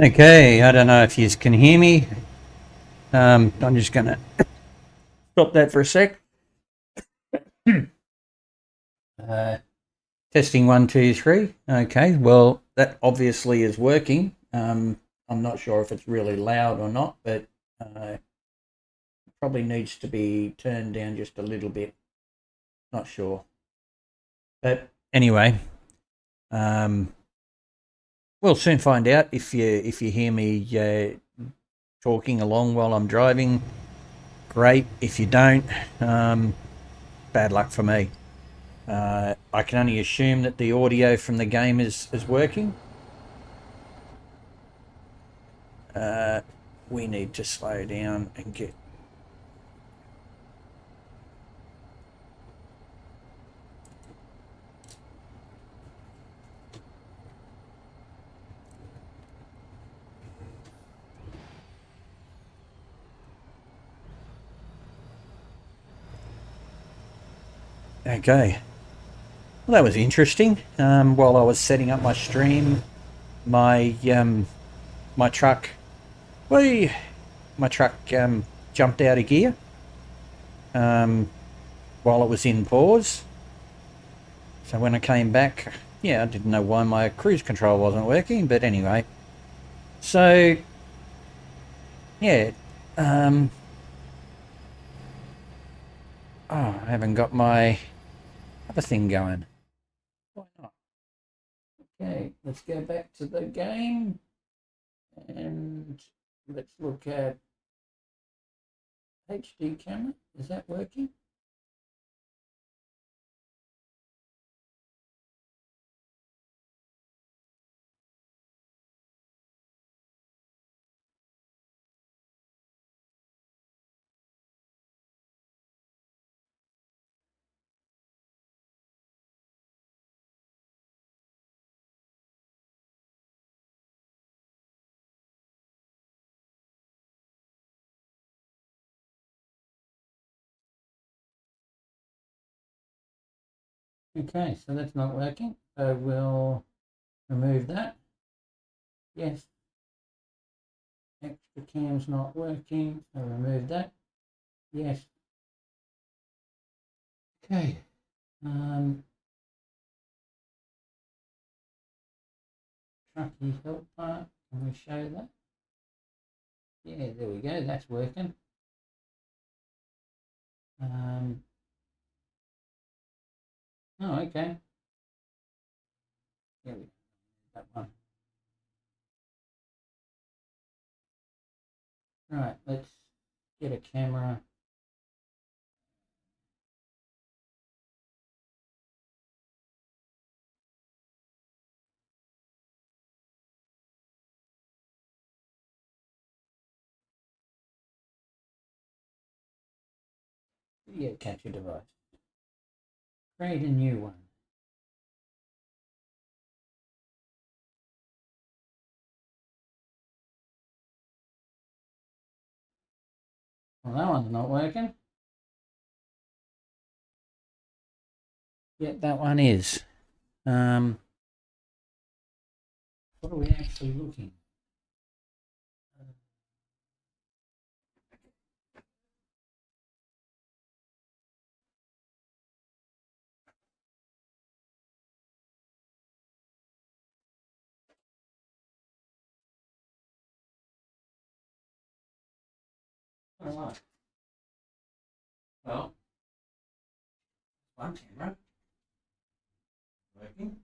Okay, I don't know if you can hear me. I'm just going to stop that for a sec. Uh, testing 1, 2, 3. Okay, well, that obviously is working. I'm not sure if it's really loud or not, but it probably needs to be turned down just a little bit. Not sure. But anyway, um, we'll soon find out if you hear me talking along while I'm driving. Great. If you don't, bad luck for me. I can only assume that the audio from the game is working. We need to slow down and get... Okay. Well, that was interesting. While I was setting up my stream, my my truck, well, my truck jumped out of gear while it was in pause. So when I came back, yeah, I didn't know why my cruise control wasn't working, but anyway. So yeah, I haven't got my other thing going. Why not? Okay, let's go back to the game and let's look at HD camera. Is that working? Okay, so that's not working. So we'll remove that. Yes. Extra cam's not working. So remove that. Yes. Okay. Trucky help part. Can we show that? Yeah, there we go. That's working. Oh, okay. Yeah, that one. Right, let's get a camera. Video capture device. Create a new one. Well, that one's not working. Yeah, that one is. What are we actually looking? All right. Well, one camera working.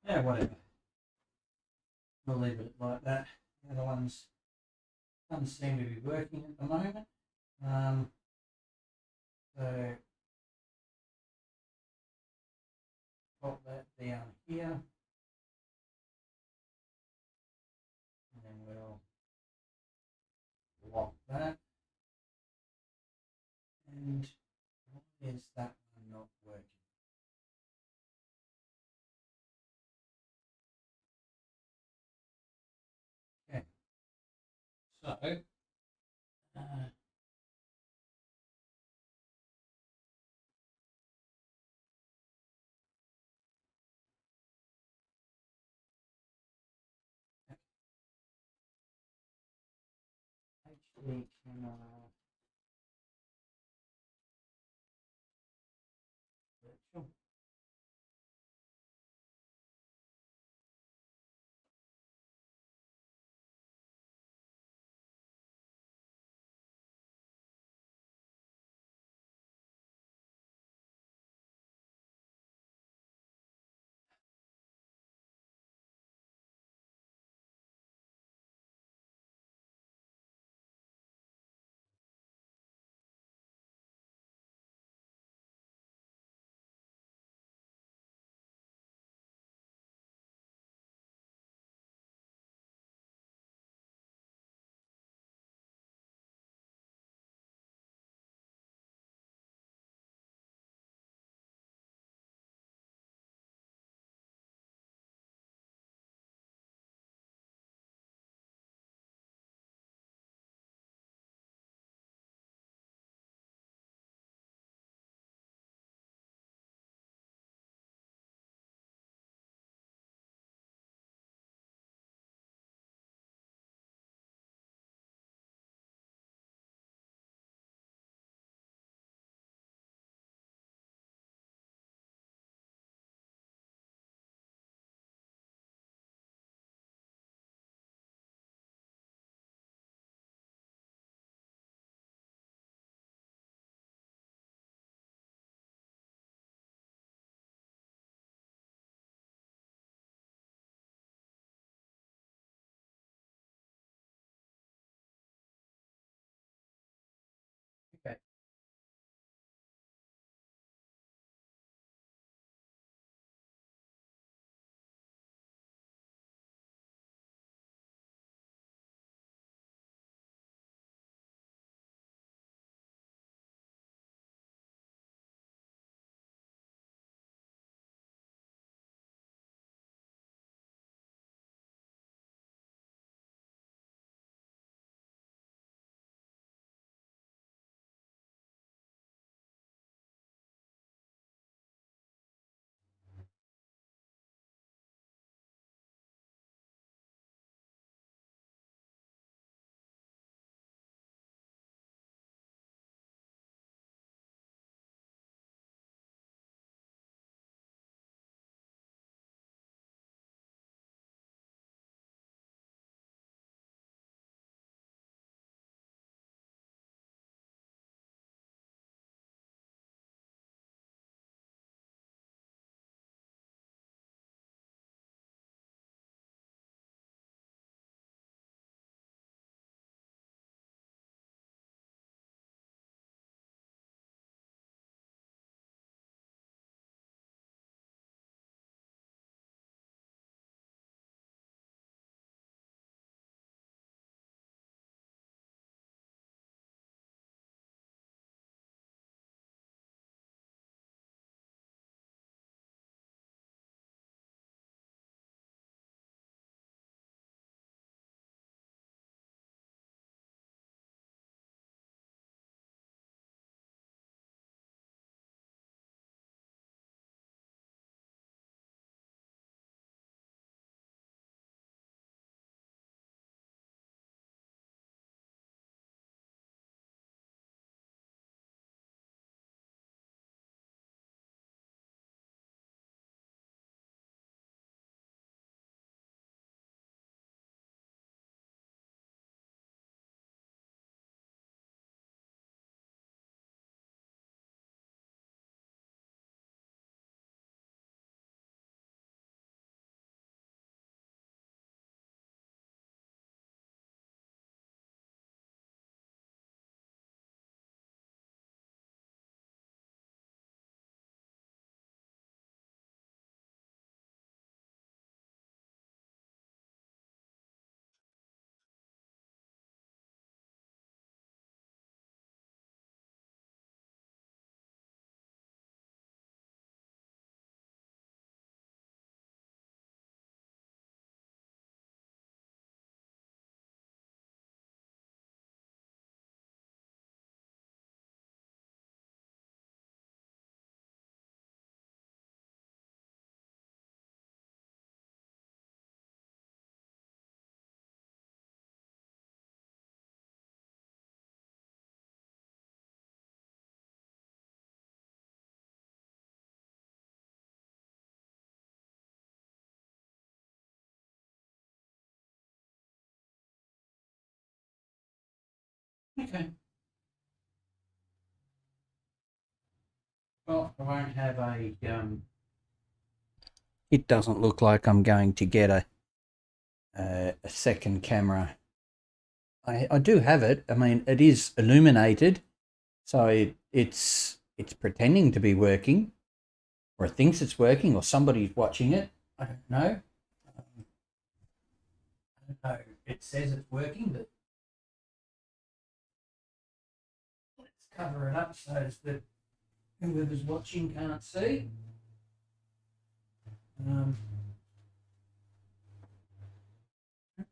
Yeah, whatever. We'll leave it like that. The other ones seem to be working at the moment. So pop that down here. that. And why is that one not working? Okay, so HD camera virtual. Okay. Well, I won't have a. It doesn't look like I'm going to get a second camera. I do have it. I mean, it is illuminated, so it's pretending to be working, or it thinks it's working, or somebody's watching it. I don't know. I don't know. It says it's working, but let's cover it up so that whoever's watching can't see. I don't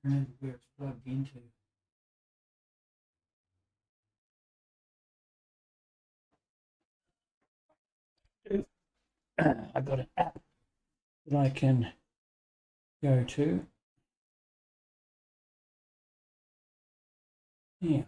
remember where it's plugged into. I've got an app that I can go to. Yeah.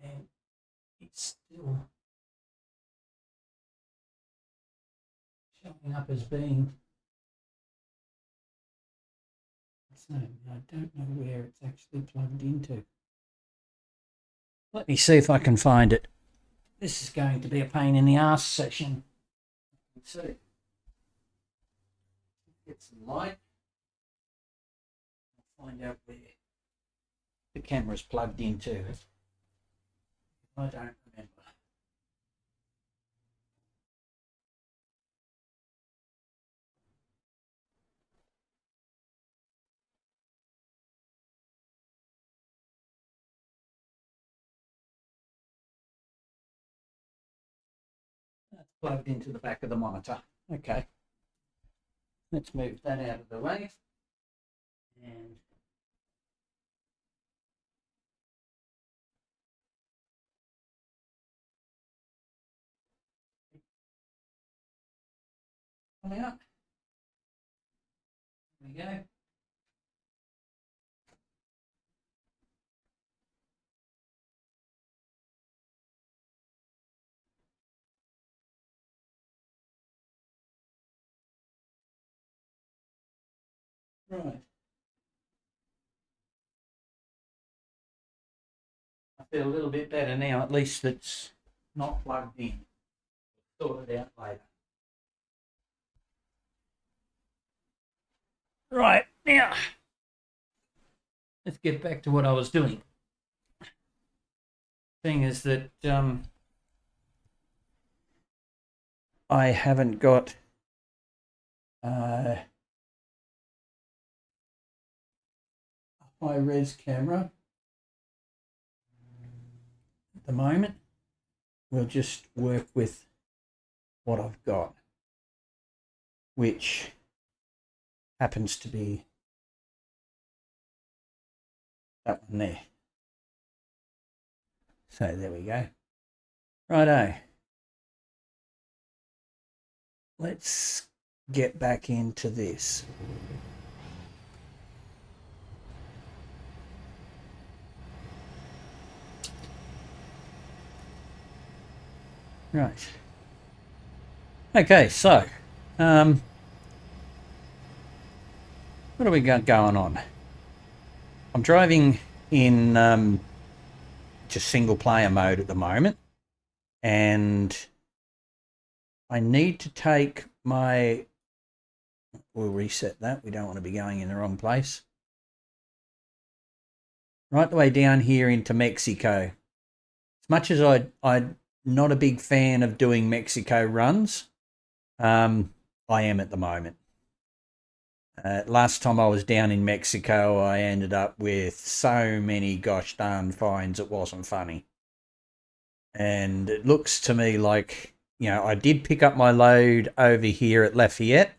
And it's still showing up as being. So I don't know where it's actually plugged into. Let me see if I can find it. This is going to be a pain in the ass session. Let's see. Get some light. I'll find out where the camera's plugged into. I don't remember. That's plugged into the back of the monitor. Okay. Let's move that out of the way. And coming up. There we go. Right. I feel a little bit better now. At least it's not plugged in. Sort it out later. Right, now, let's get back to what I was doing. Thing is that I haven't got a high-res camera at the moment. We'll just work with what I've got, which happens to be that one there. So there we go. Righto. Let's get back into this. Right. Okay, so what have we got going on? I'm driving in just single player mode at the moment, and I need to take my. We'll reset that. We don't want to be going in the wrong place. Right the way down here into Mexico. As much as I'm not a big fan of doing Mexico runs, I am at the moment. Last time I was down in Mexico, I ended up with so many gosh darn fines it wasn't funny. And it looks to me like, I did pick up my load over here at Lafayette,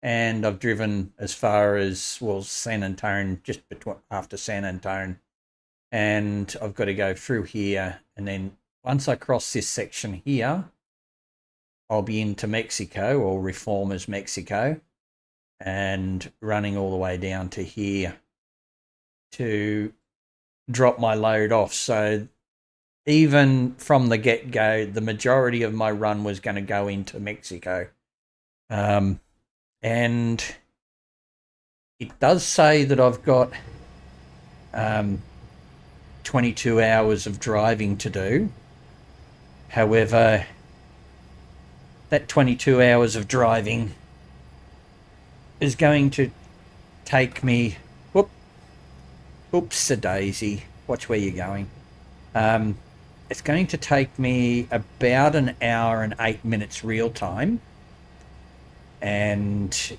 and I've driven as far as, well, San Antone, just after San Antone. And I've got to go through here, and then once I cross this section here, I'll be into Mexico, or Reformers Mexico, and running all the way down to here to drop my load off. So even from the get-go, the majority of my run was going to go into Mexico. And it does say that I've got 22 hours of driving to do. However, that 22 hours of driving is going to take me... Oops-a-daisy. Watch where you're going. It's going to take me about an hour and 8 minutes real time. And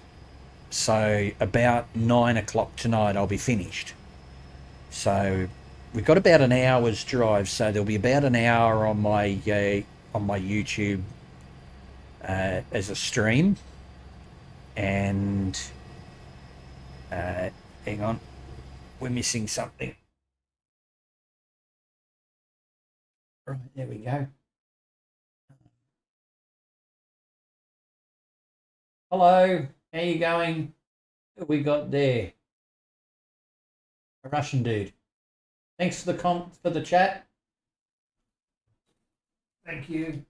so about 9 o'clock tonight I'll be finished. So we've got about an hour's drive, so there'll be about an hour on my YouTube as a stream. And hang on, we're missing something. Right, there we go. Hello, how you going? Who have we got there? A Russian dude. Thanks for the chat. Thank you.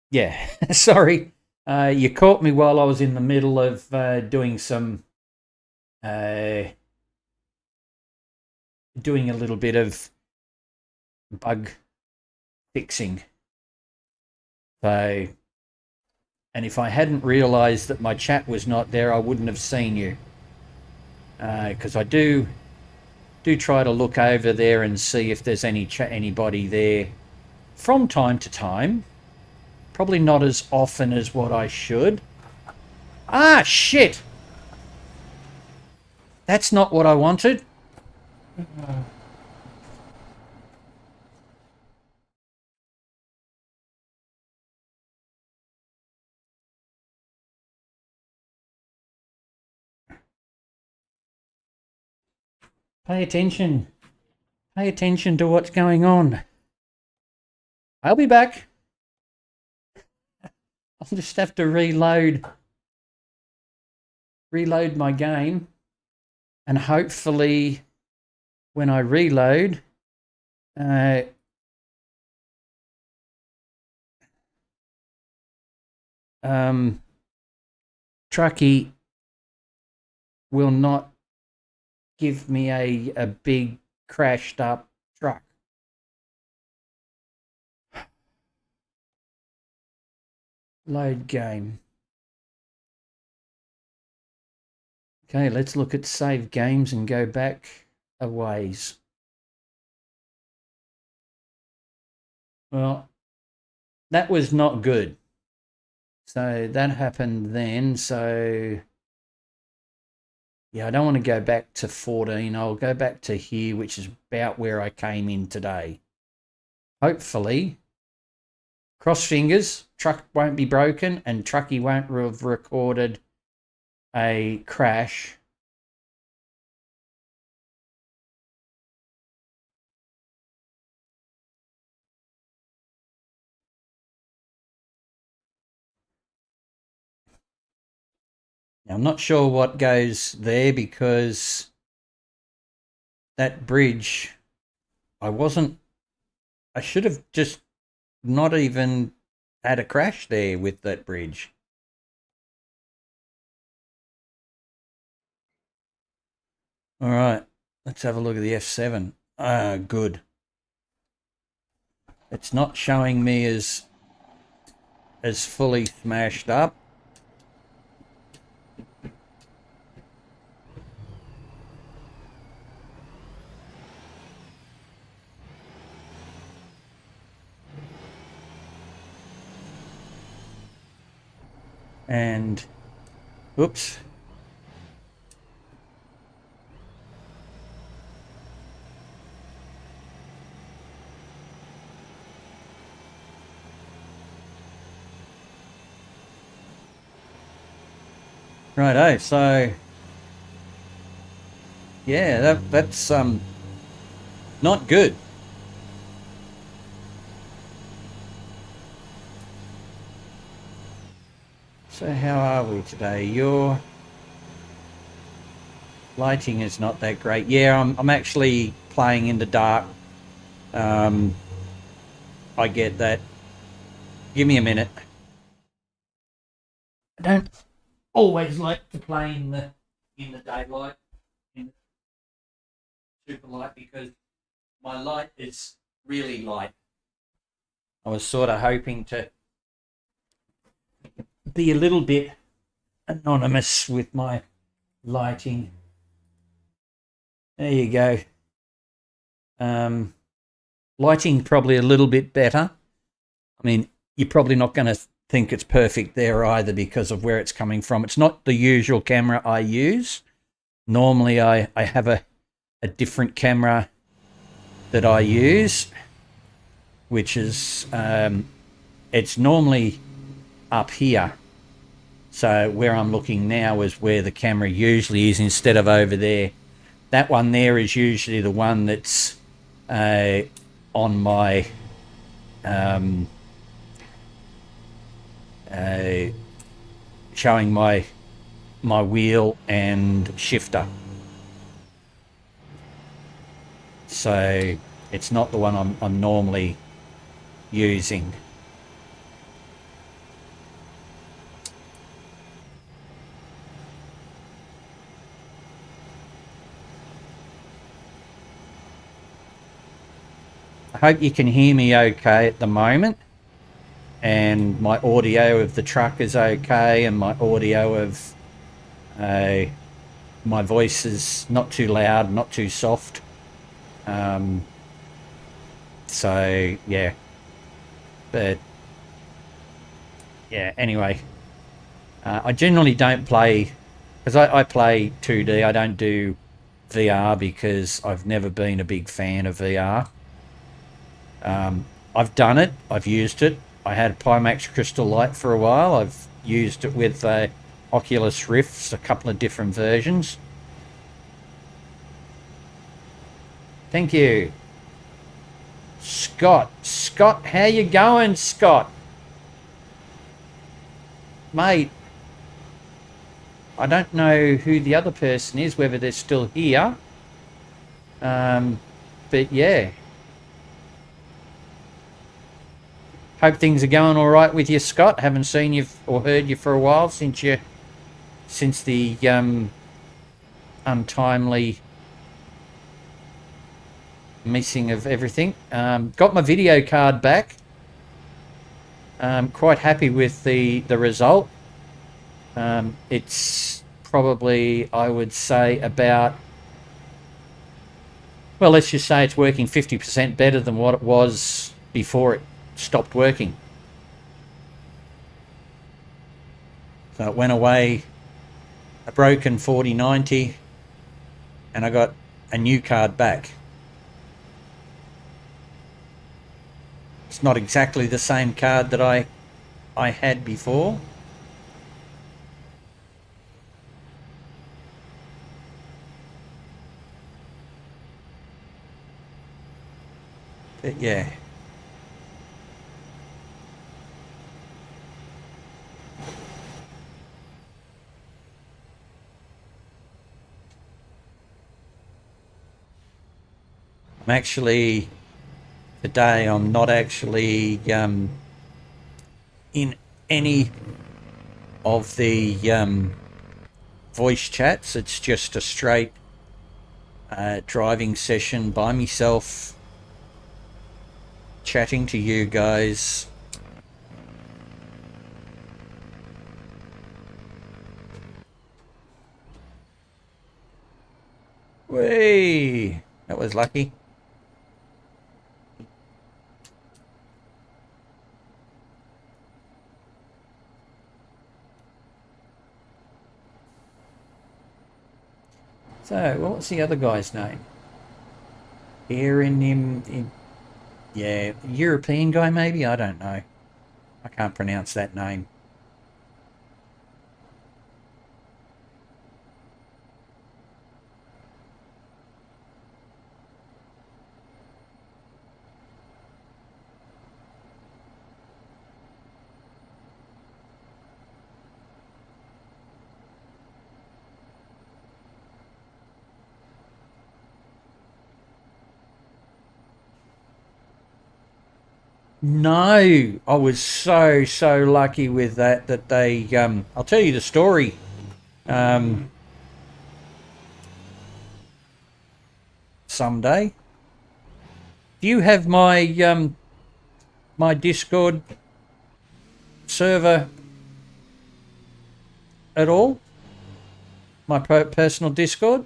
Yeah, sorry. You caught me while I was in the middle of doing some doing a little bit of bug fixing. So, and if I hadn't realized that my chat was not there, I wouldn't have seen you. Because I do try to look over there and see if there's anybody there from time to time. Probably not as often as what I should. Ah, shit! That's not what I wanted. Pay attention. Pay attention to what's going on. I'll be back. I'll just have to reload my game, and hopefully when I reload trucky will not give me a big crashed up truck. Load game. Okay, let's look at save games and go back a ways. Well, that was not good. So that happened then. So yeah, I don't want to go back to 14. I'll go back to here, which is about where I came in today. Hopefully, cross fingers, truck won't be broken and trucky won't have recorded a crash. Now, I'm not sure what goes there because that bridge, I should have just not even had a crash there with that bridge. All right, let's have a look at the F7. Good. It's not showing me as fully smashed up. And oops. Righto, so yeah, that's not good. So how are we today? Your lighting is not that great. Yeah, I'm actually playing in the dark. I get that. Give me a minute. I don't always like to play in the daylight, in the super light, because my light is really light. I was sort of hoping to be a little bit anonymous with my lighting. There you go. Lighting probably a little bit better. I mean, you're probably not going to think it's perfect there either because of where it's coming from. It's not the usual camera I use. Normally I have a different camera that I use, which is it's normally up here. So where I'm looking now is where the camera usually is instead of over there. That one there is usually the one that's on my showing my wheel and shifter. So it's not the one I'm normally using. I hope you can hear me okay at the moment, and my audio of the truck is okay, and my audio of my voice is not too loud, not too soft. So yeah, but yeah, anyway, I generally don't play, because I play 2D. I don't do VR because I've never been a big fan of VR. I've done it, I've used it. I had Pimax Crystal Light for a while. I've used it with Oculus Rifts, a couple of different versions. Thank you. Scott, how you going, Scott? Mate, I don't know who the other person is, whether they're still here. But yeah. Hope things are going all right with you, Scott. Haven't seen you or heard you for a while since the untimely missing of everything. Got my video card back. Quite happy with the result. It's probably, I would say, about, well, let's just say it's working 50% better than what it was before it stopped working. So it went away a broken 4090 and I got a new card back. It's not exactly the same card that I had before. But yeah. Today I'm not actually in any of the voice chats. It's just a straight driving session by myself, chatting to you guys. Whee! That was lucky. So, what's the other guy's name? Here in him, yeah, European guy maybe? I don't know. I can't pronounce that name. No, I was so lucky with that they I'll tell you the story um someday. Do you have my Discord server at all? My personal Discord?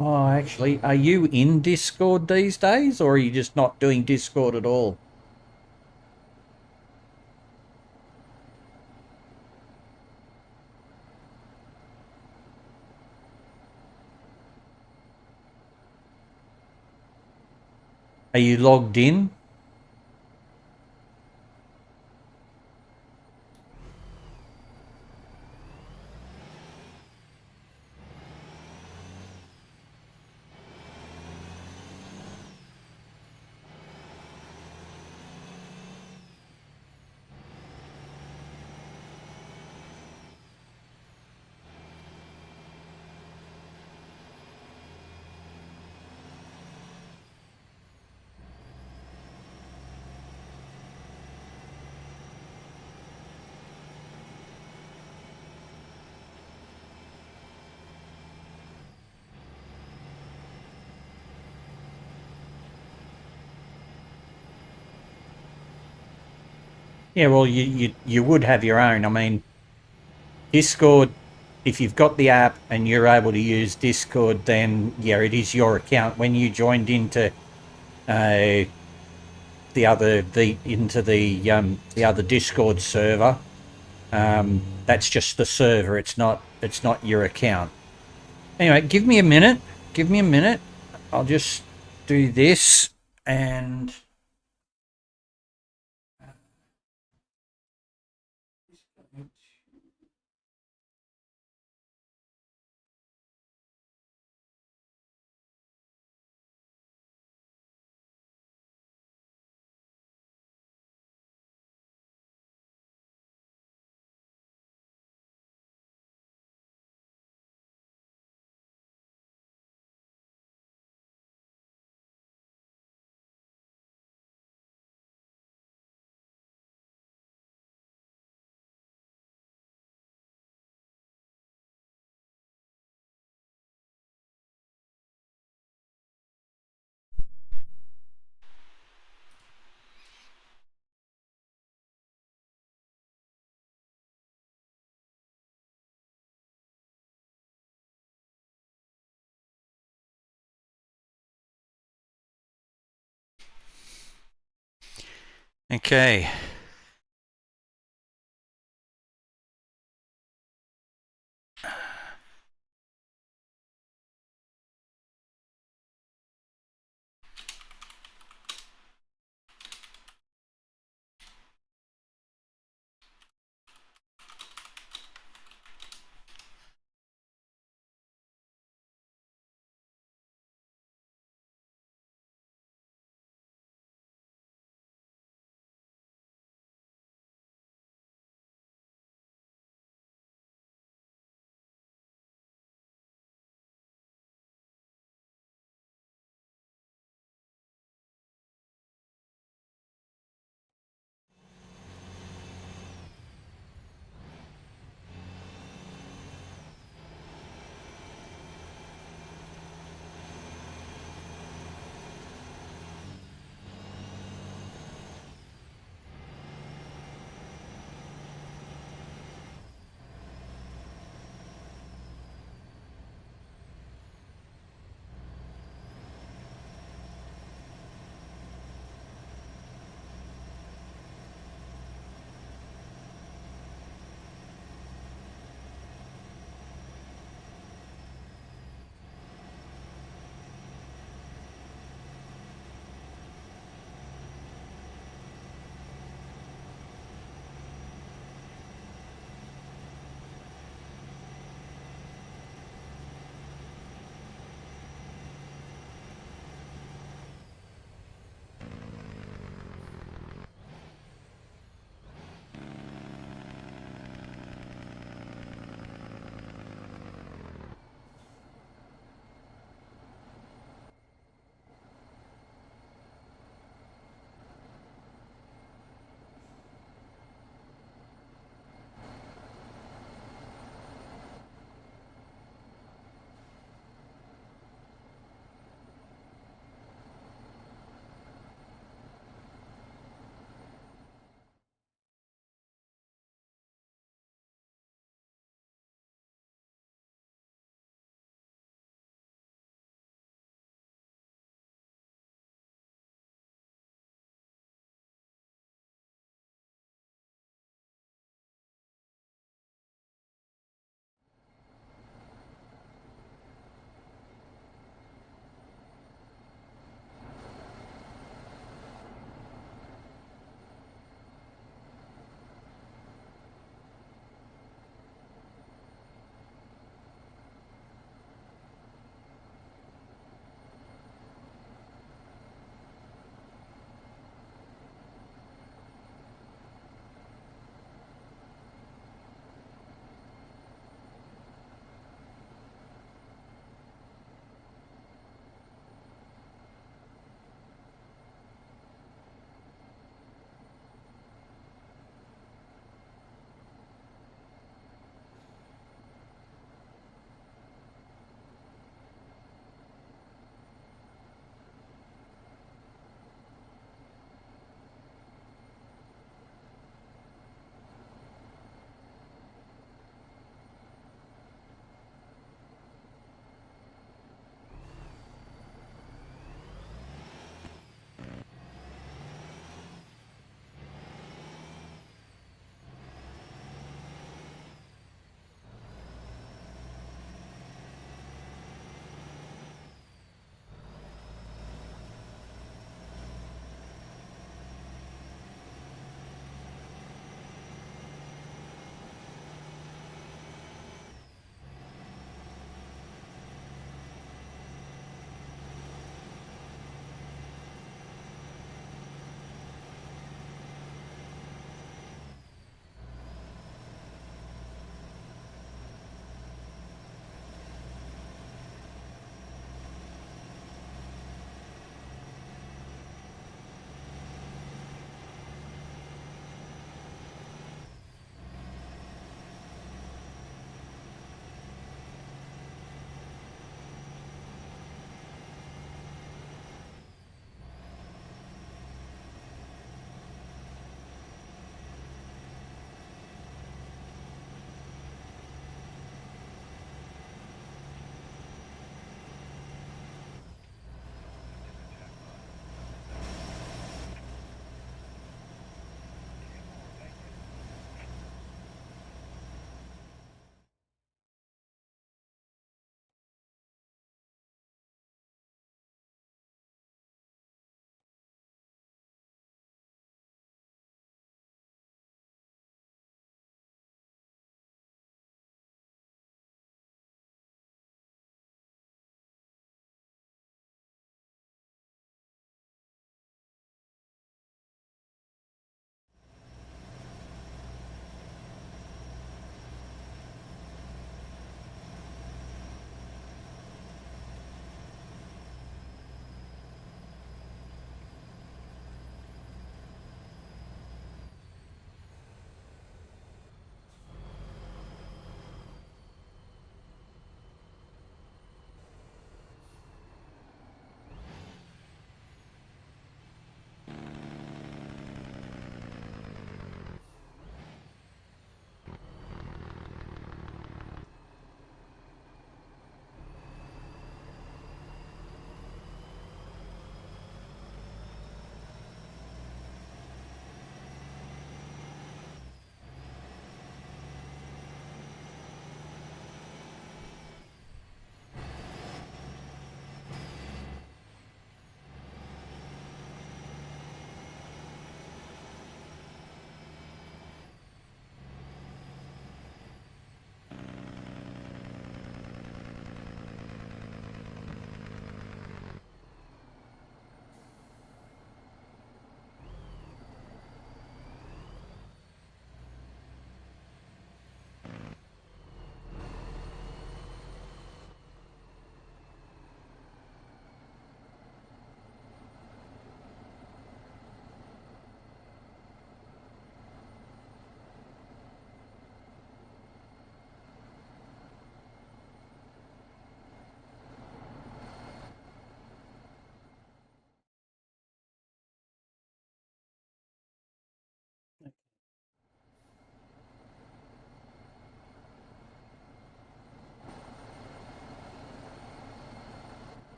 Oh, actually, are you in Discord these days, or are you just not doing Discord at all? Are you logged in? Yeah, well, you would have your own. I mean, Discord, if you've got the app and you're able to use Discord, then yeah, it is your account. When you joined into uh, the other Discord server, that's just the server. It's not your account. Anyway, give me a minute. Give me a minute. I'll just do this and. Okay.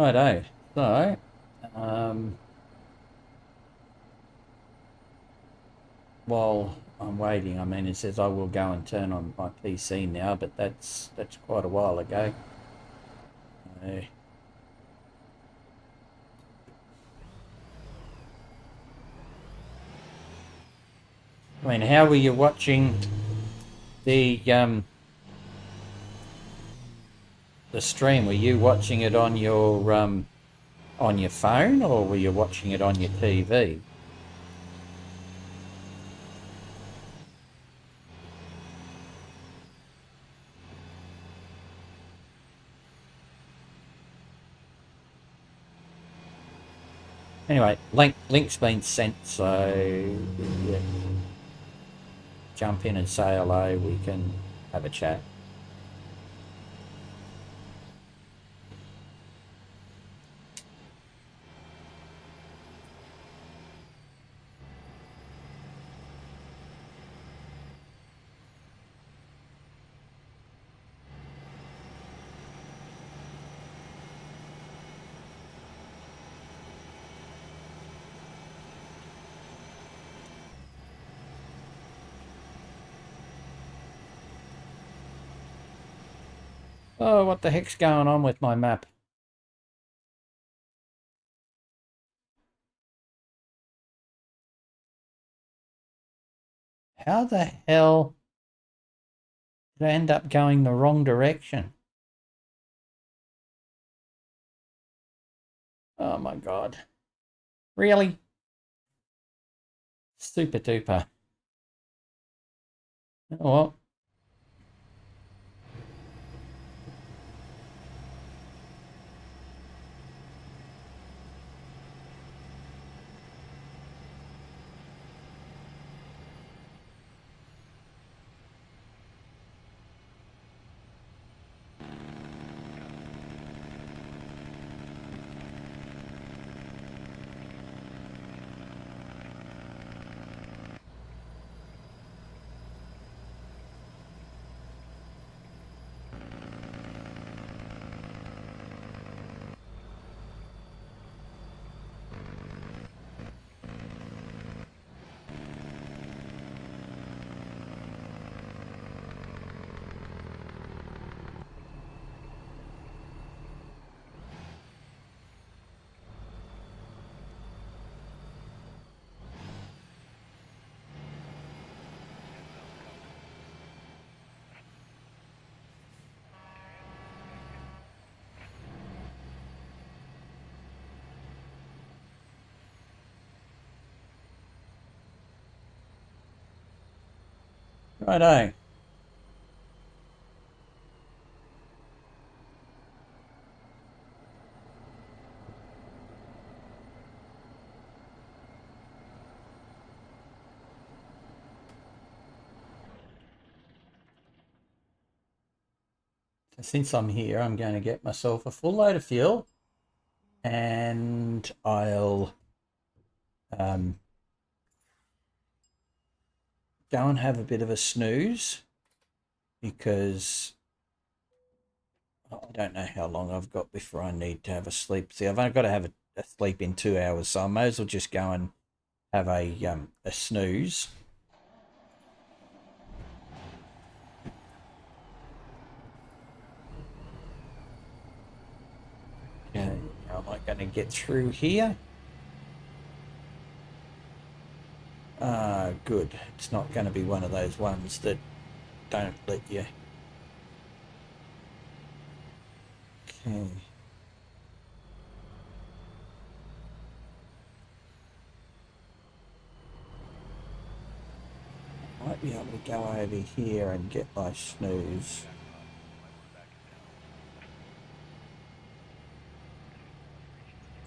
Righto. So, um, while I'm waiting, I mean, it says I will go and turn on my PC now, but that's quite a while ago. I mean, how were you watching the stream? Were you watching it on your phone, or were you watching it on your TV? Anyway, link's been sent, so yeah, jump in and say hello. We can have a chat. Oh, what the heck's going on with my map? How the hell did I end up going the wrong direction? Oh my god. Really? Super duper. Oh well. Righto. So since I'm here, I'm going to get myself a full load of fuel, and I'll go and have a bit of a snooze, because I don't know how long I've got before I need to have a sleep. See, I've only got to have a sleep in 2 hours, so I may as well just go and have a snooze. Okay, how am I going to get through here? Good. It's not going to be one of those ones that don't let you. Okay. Might be able to go over here and get my snooze.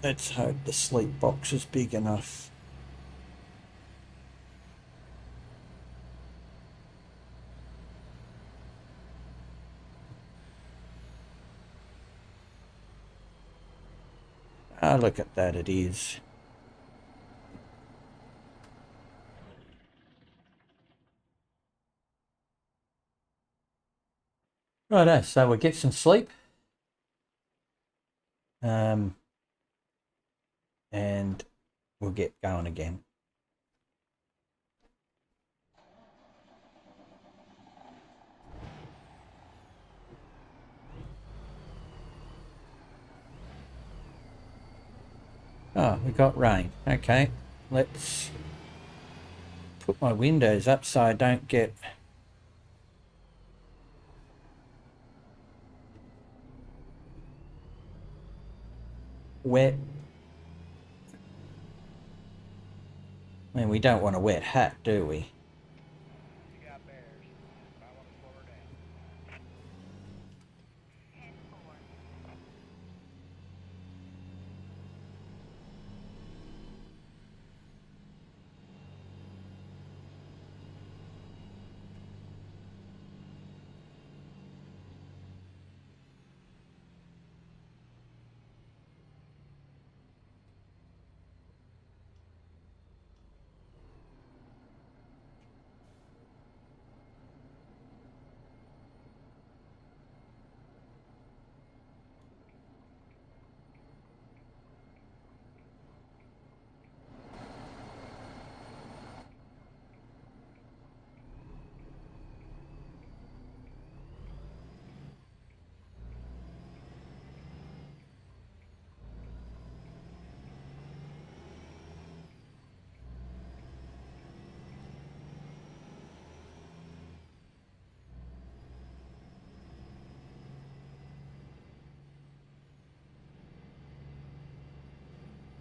Let's hope the sleep box is big enough. Ah, look at that, it is. Righto, so we'll get some sleep. and we'll get going again. Oh, we got rain. Okay, let's put my windows up so I don't get wet. I mean, we don't want a wet hat, do we?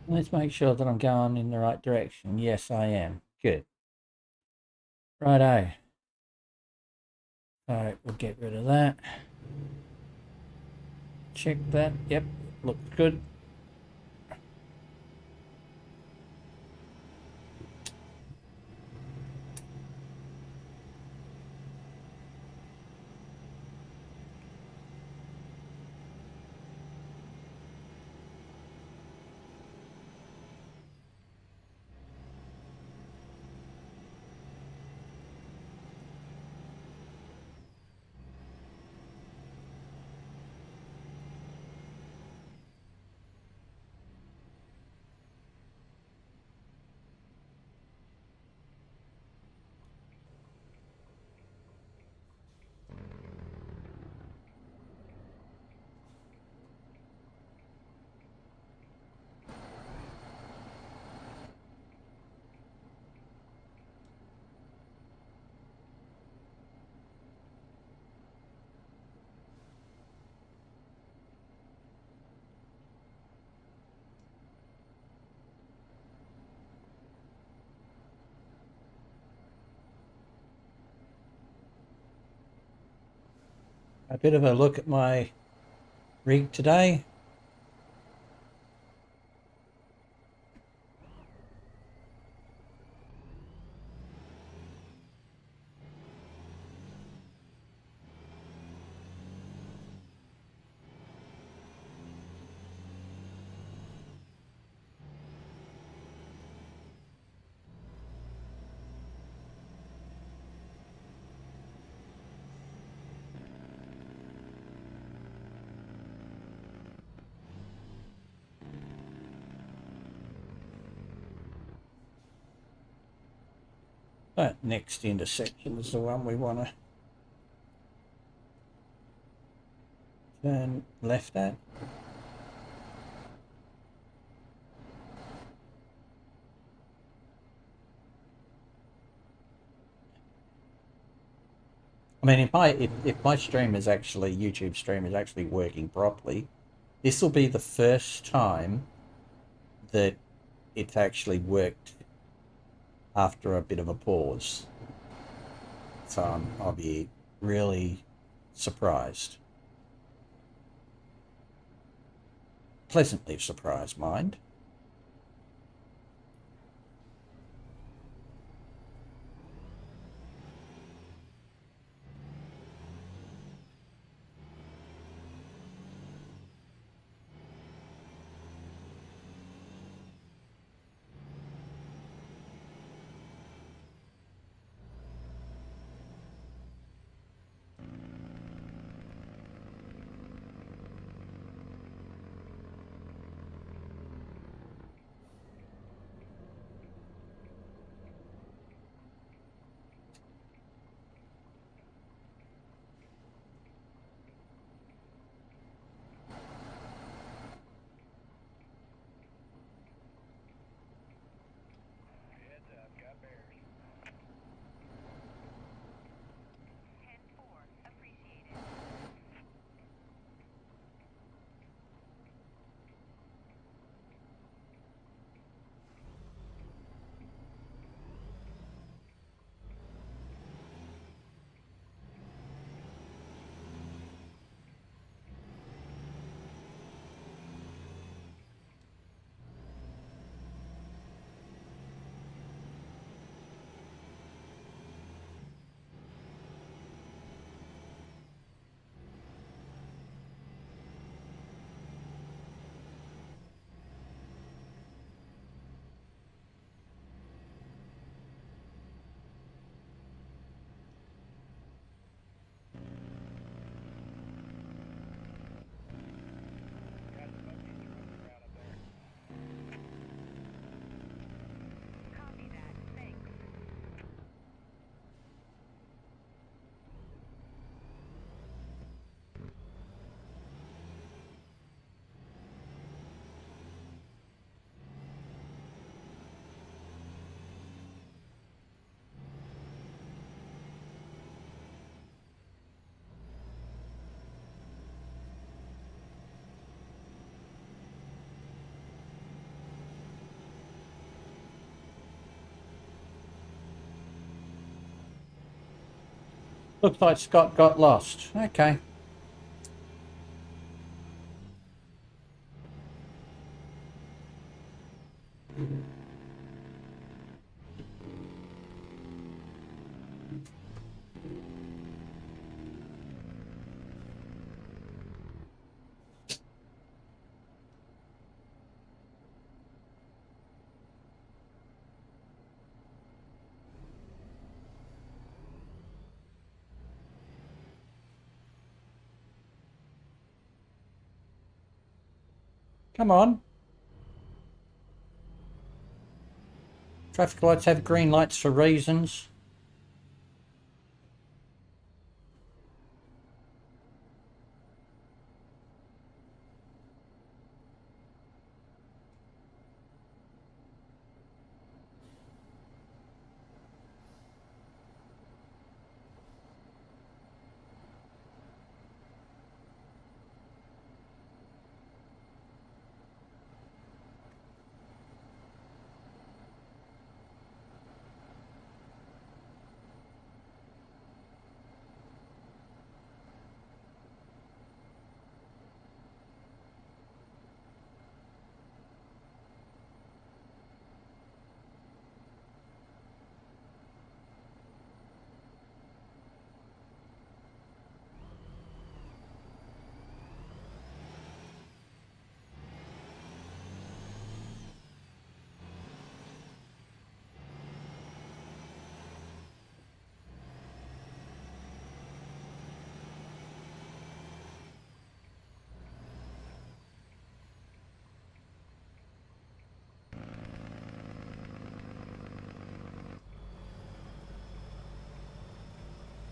Let's make sure that I'm going in the right direction. Yes, I am. Good. Righto. All right, we'll get rid of that. Check that. Yep, looks good. A bit of a look at my rig today. That next intersection is the one we want to turn left at. I mean, if my stream is actually, YouTube stream is actually working properly, this will be the first time that it's actually worked after a bit of a pause. So I'll be really surprised. Pleasantly surprised, mind. Looks like Scott got lost. Okay. Come on. Traffic lights have green lights for reasons.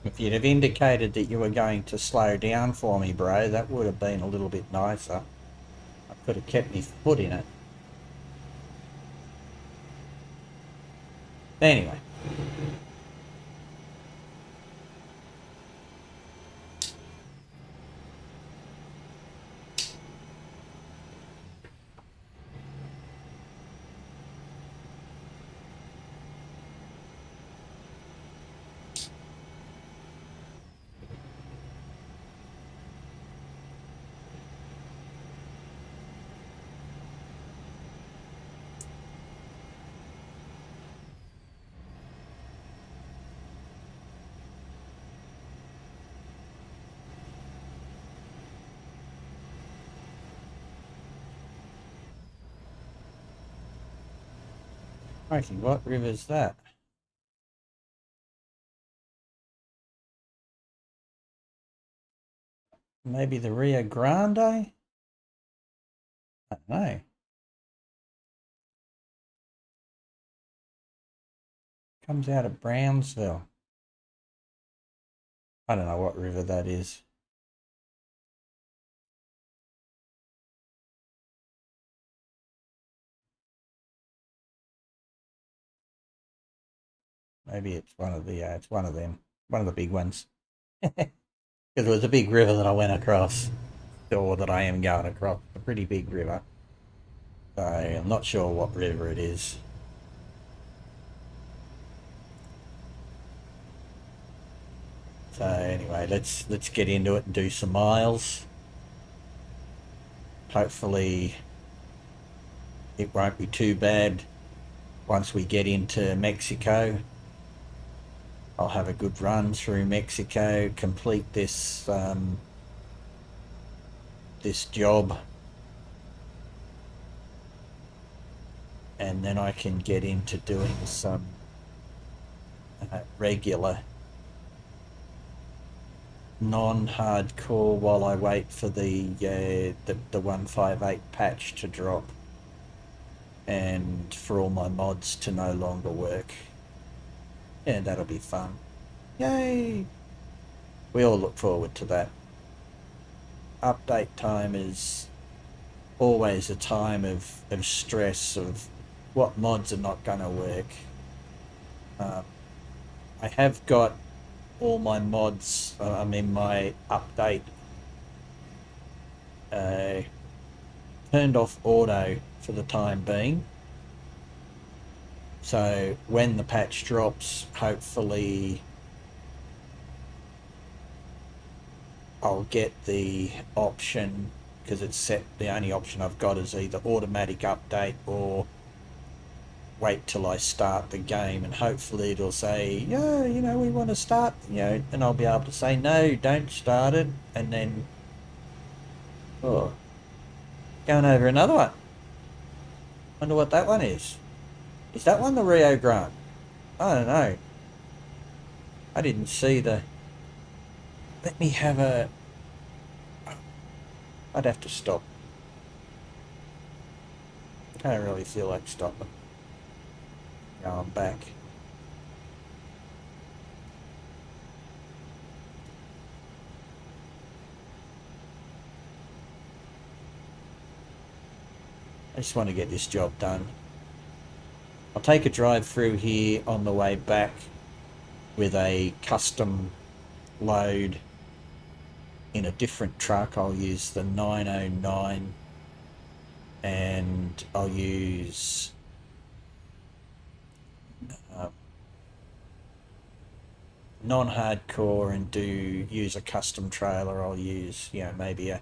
If you'd have indicated that you were going to slow down for me, bro, that would have been a little bit nicer. I could have kept my foot in it. Anyway. Okay, what river's that? Maybe the Rio Grande? I don't know. Comes out of Brownsville. I don't know what river that is. Maybe it's one of the it's one of them, one of the big ones. Because it was a big river that I went across, or that I am going across. A pretty big river. So I'm not sure what river it is. So anyway, let's get into it and do some miles. Hopefully it won't be too bad once we get into Mexico. I'll have a good run through Mexico, complete this this job, and then I can get into doing some regular non-hardcore while I wait for the 158 patch to drop and for all my mods to no longer work. Yeah, that'll be fun. Yay! We all look forward to that. Update time is always a time of stress of what mods are not going to work. I have got all my mods, my update turned off auto for the time being. So when the patch drops, hopefully I'll get the option, because it's set, the only option I've got is either automatic update or wait till I start the game, and hopefully it'll say, yeah, you know, we want to start, you know, and I'll be able to say, no, don't start it, and then, oh, going over another one. Wonder what that one is. Is that one the Rio Grande? I don't know. I didn't see the... Let me have a... I'd have to stop. I don't really feel like stopping. Going back. I just want to get this job done. I'll take a drive through here on the way back with a custom load in a different truck. I'll use the 909 and I'll use non-hardcore and use a custom trailer. I'll use, you know, maybe a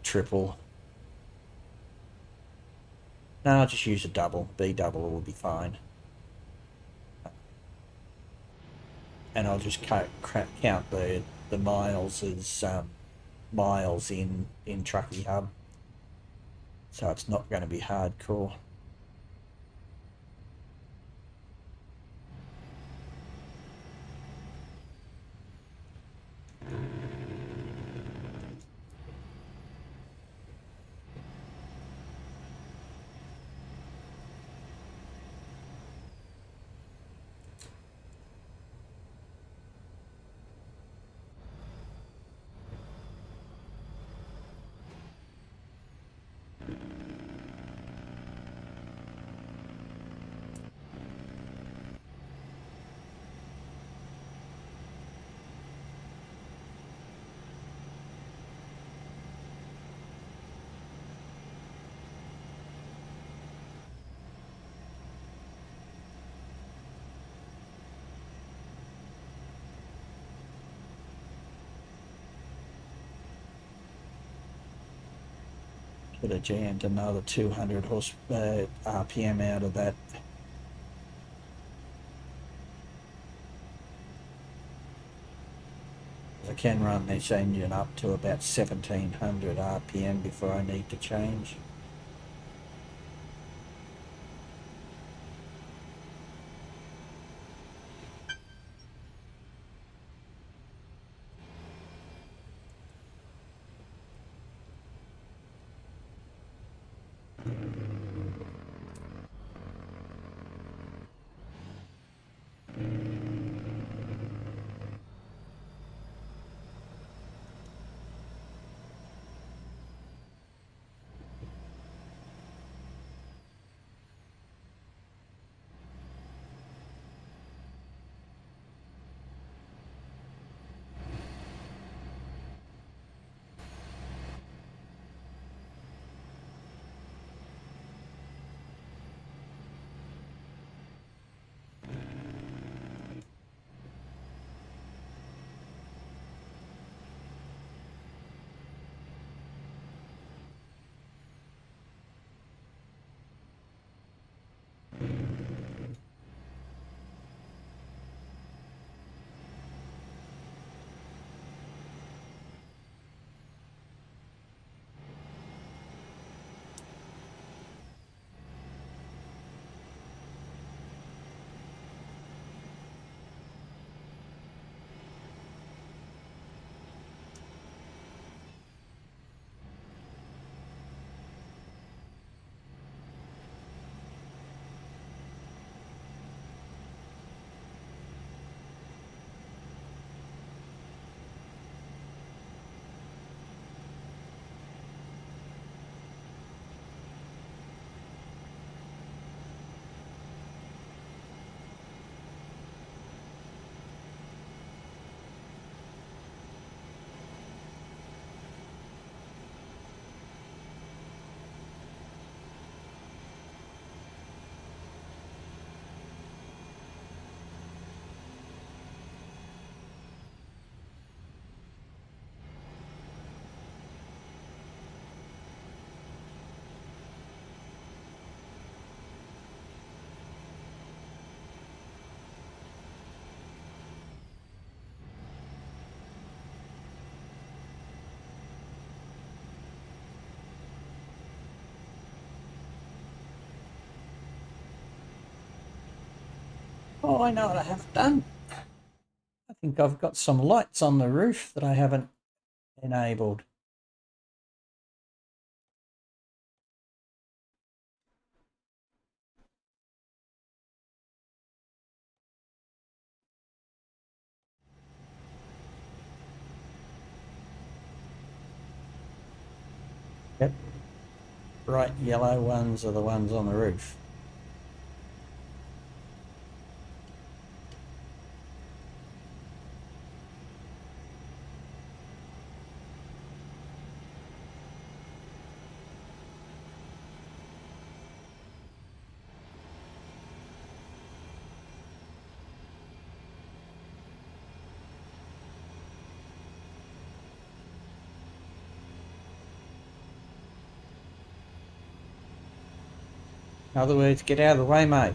triple. No, I'll just use a double. B double will be fine. And I'll just count the miles as miles in Trucky Hub. So it's not going to be hardcore. Could have jammed another 200 RPM out of that. I can run this engine up to about 1700 RPM before I need to change. Oh, I know what I haven't done. I think I've got some lights on the roof that I haven't enabled. Yep. Bright yellow ones are the ones on the roof. In other words, get out of the way, mate.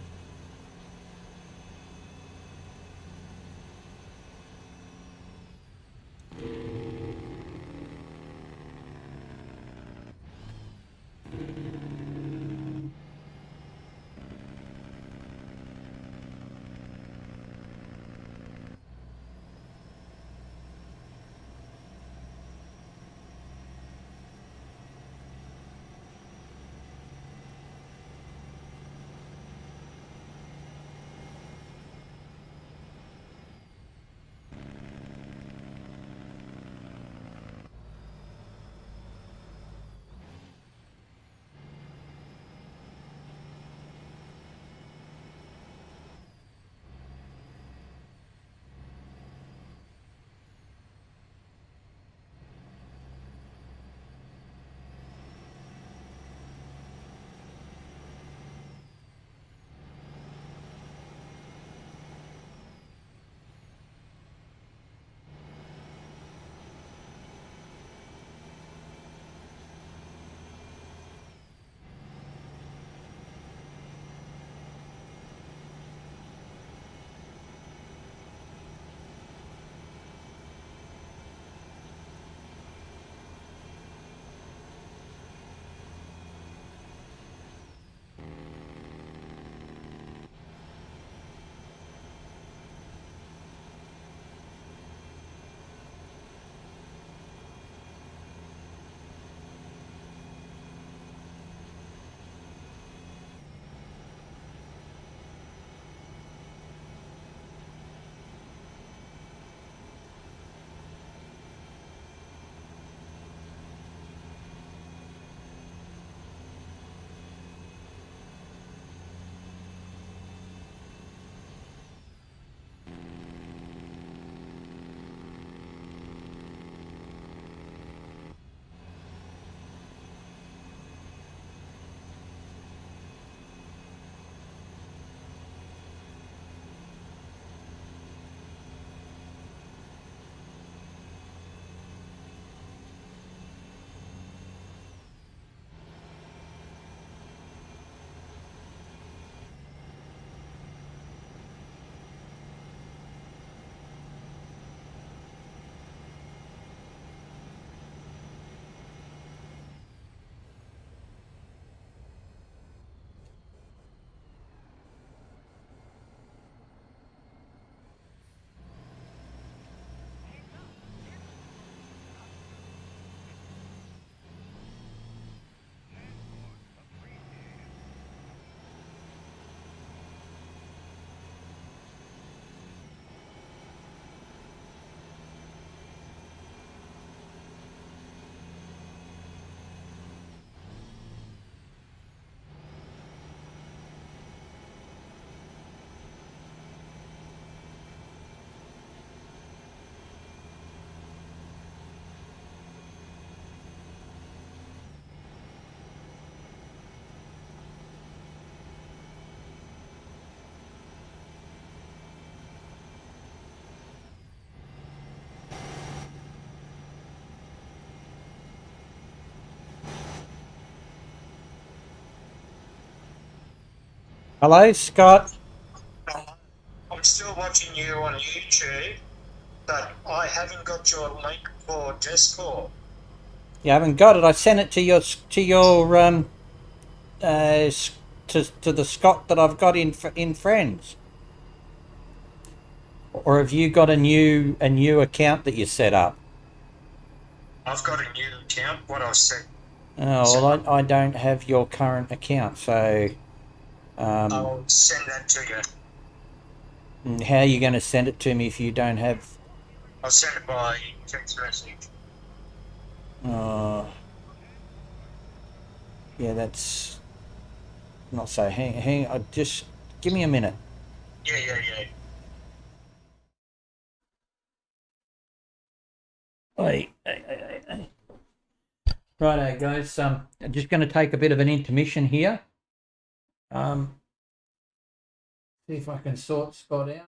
Hello, Scott. I'm still watching you on YouTube, but I haven't got your link for Discord. You haven't got it. I sent it to your to the Scott that I've got in friends. Or have you got a new account that you set up? I've got a new account. What I set Oh, set well, up. I don't have your current account, so I'll send that to you. how are you going to send it to me if you don't have? I'll send it by text message. Uh, yeah, that's not so. Just give me a minute. Yeah. Hey. Righto, guys. I'm just going to take a bit of an intermission here. See if I can sort Scott out.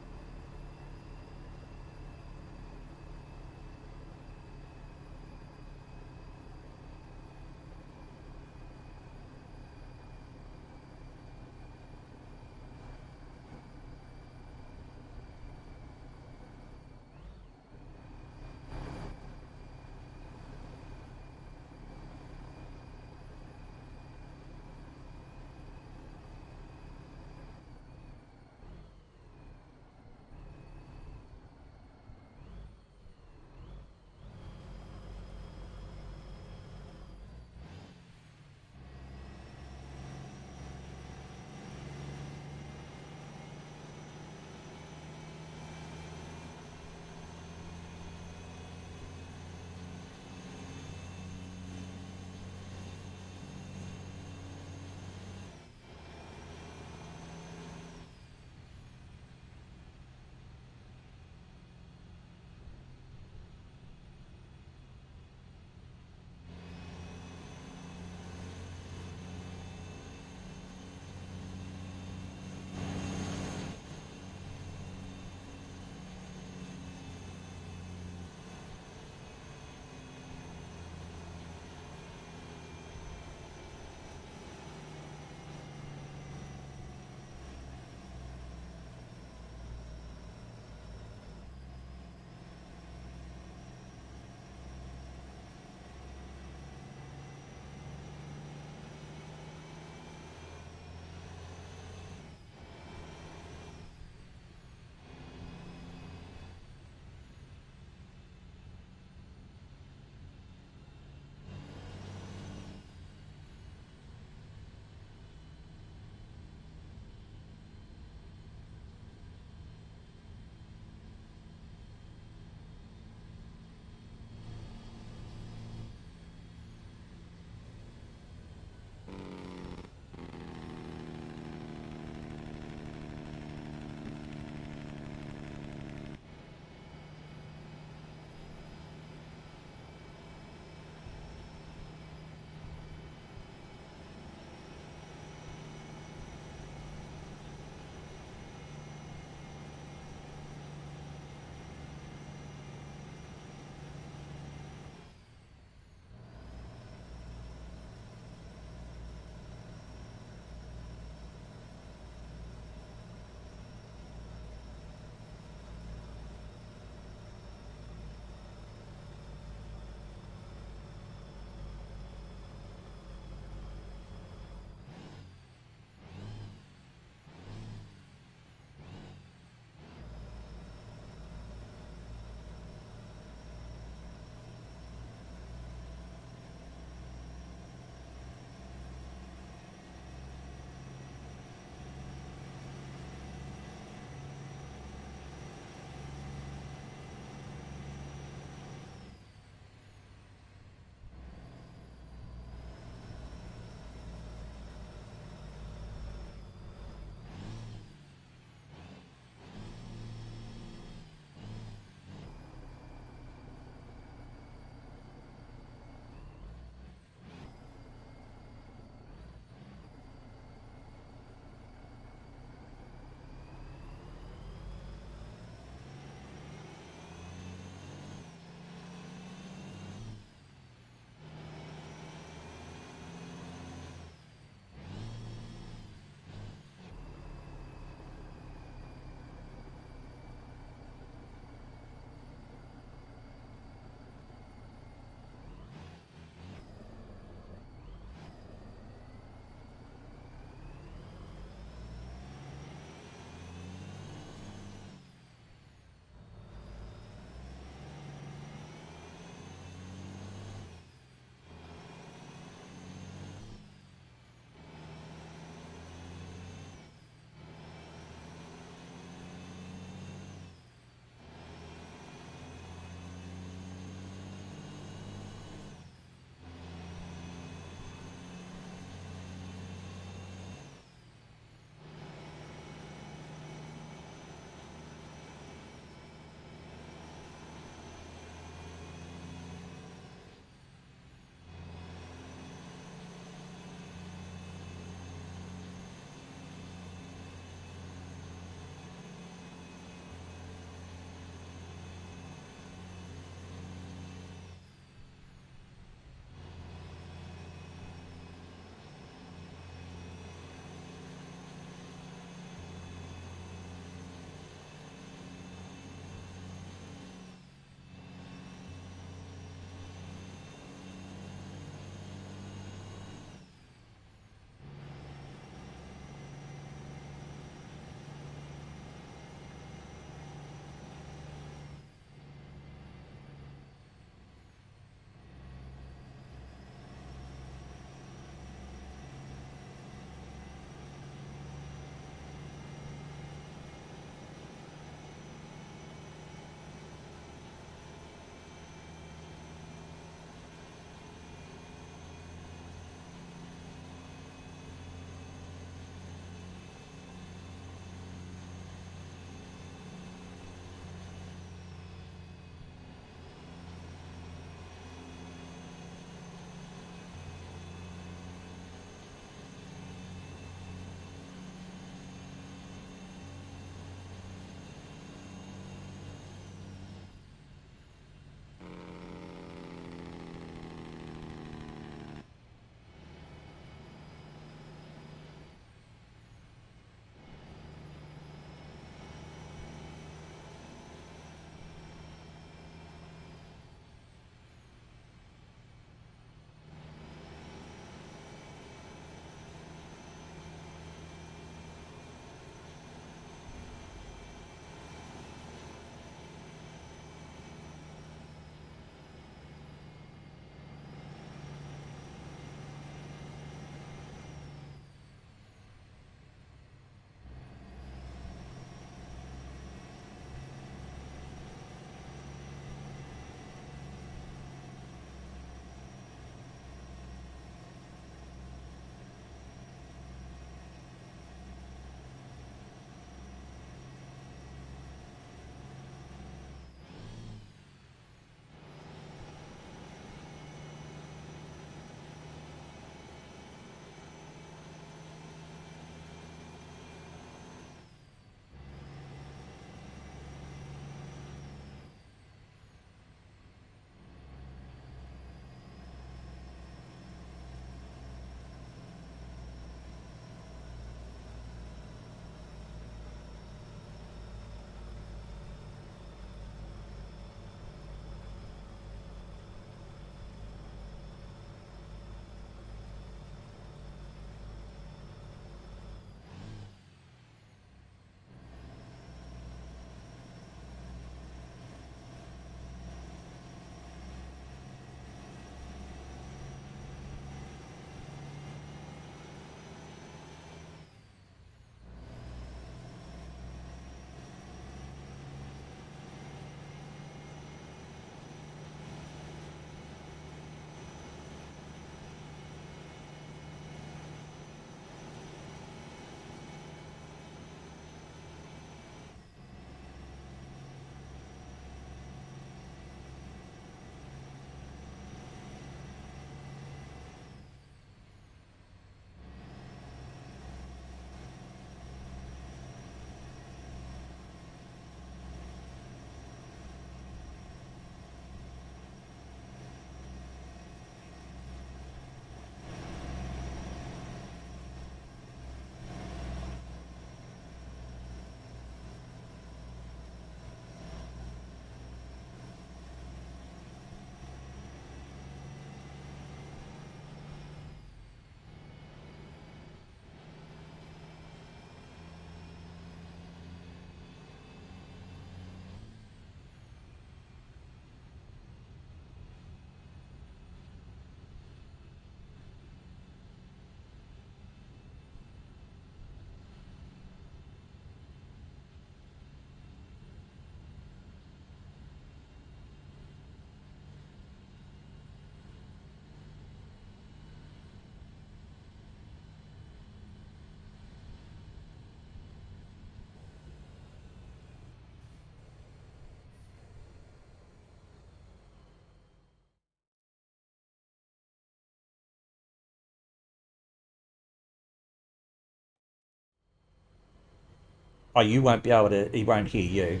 Oh, you won't be able to. He won't hear you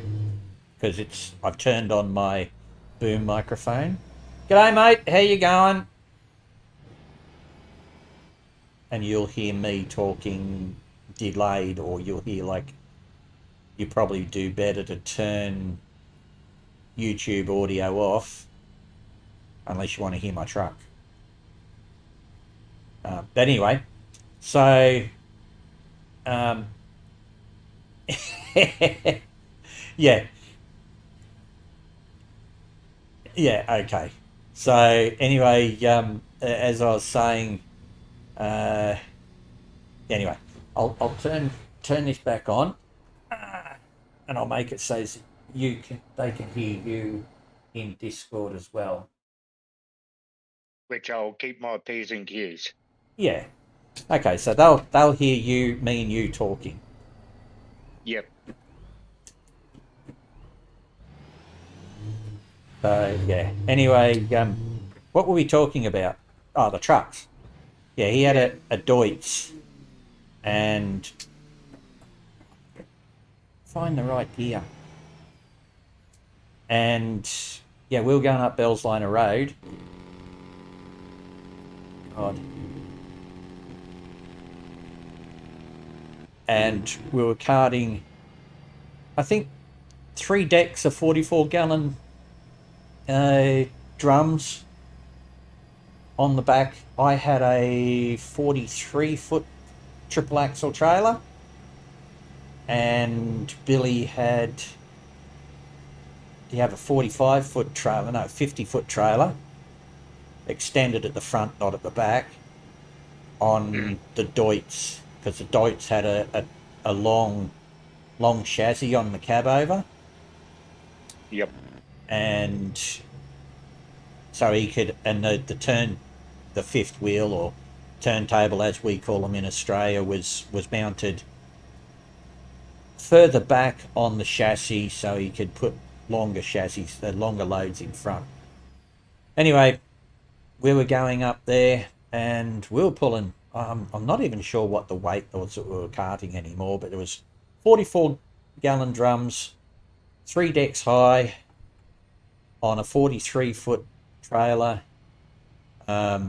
because I've turned on my boom microphone. G'day, mate. How you going? And you'll hear me talking delayed, or you'll hear like you probably do better to turn YouTube audio off unless you want to hear my truck. But anyway, so yeah, okay. So anyway, as I was saying, anyway, I'll turn this back on, and I'll make it so they can hear you in Discord as well. Which I'll keep my P's and Q's. Yeah. Okay, so they'll hear me and you talking. Yep. So yeah. Anyway, what were we talking about? Oh, the trucks. Yeah, he had a Deutz, and find the right gear. And yeah, we were going up Bellsliner Road. God. And we were carting, I think, 3 decks of 44-gallon drums on the back. I had a 43-foot triple axle trailer, and Billy had, you have a 45-foot trailer, no, 50-foot trailer, extended at the front, not at the back, on the Deutz, because the Deutz had a long chassis on the cab over. Yep. And so he could, and the fifth wheel, or turntable as we call them in Australia, was mounted further back on the chassis so he could put longer loads in front. Anyway, we were going up there and we were pulling, I'm not even sure what the weight was that we were carting anymore, but it was 44-gallon drums, 3 decks high, on a 43-foot trailer. I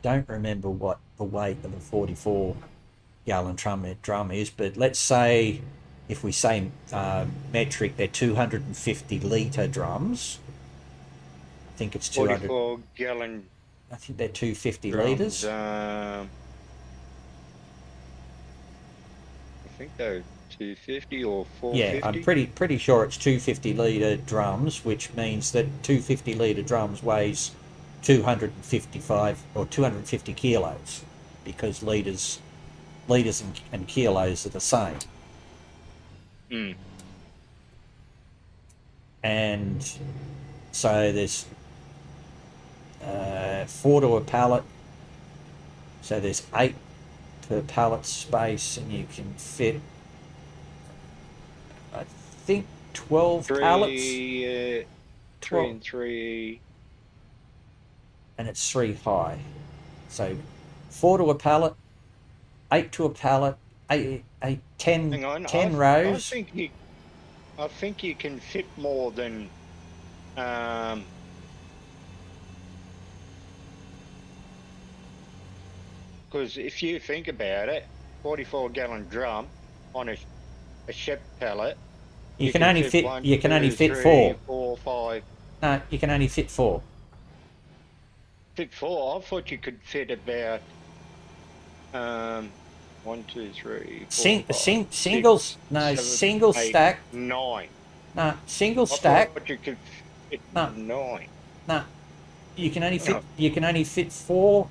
don't remember what the weight of a 44-gallon drum is, but let's say, if we say metric, they're 250-litre drums. I think it's 200. 44-gallon. I think they're 250 drums, litres. I think they're 250 or 450. Yeah, I'm pretty sure it's 250-litre drums, which means that 250-litre drums weighs 255 or 250 kilos, because litres and kilos are the same. And so there's 4 to a pallet, so there's 8 per pallet space, and you can fit, I think, 12 pallets. 3 and 3. And it's 3 high. So 4 to a pallet, 8 to a pallet, 10 rows. I think you can fit more than because if you think about it, 44-gallon drum on a Shep pallet, you can only fit 4. 4, 5. No, you can only fit 4. Fit 4? I thought you could fit about 1, 2, 3, 4, 5, singles. 6, No, 7, single 8, stack. 9. No, single stack. But you could fit 9. No, you can only fit 4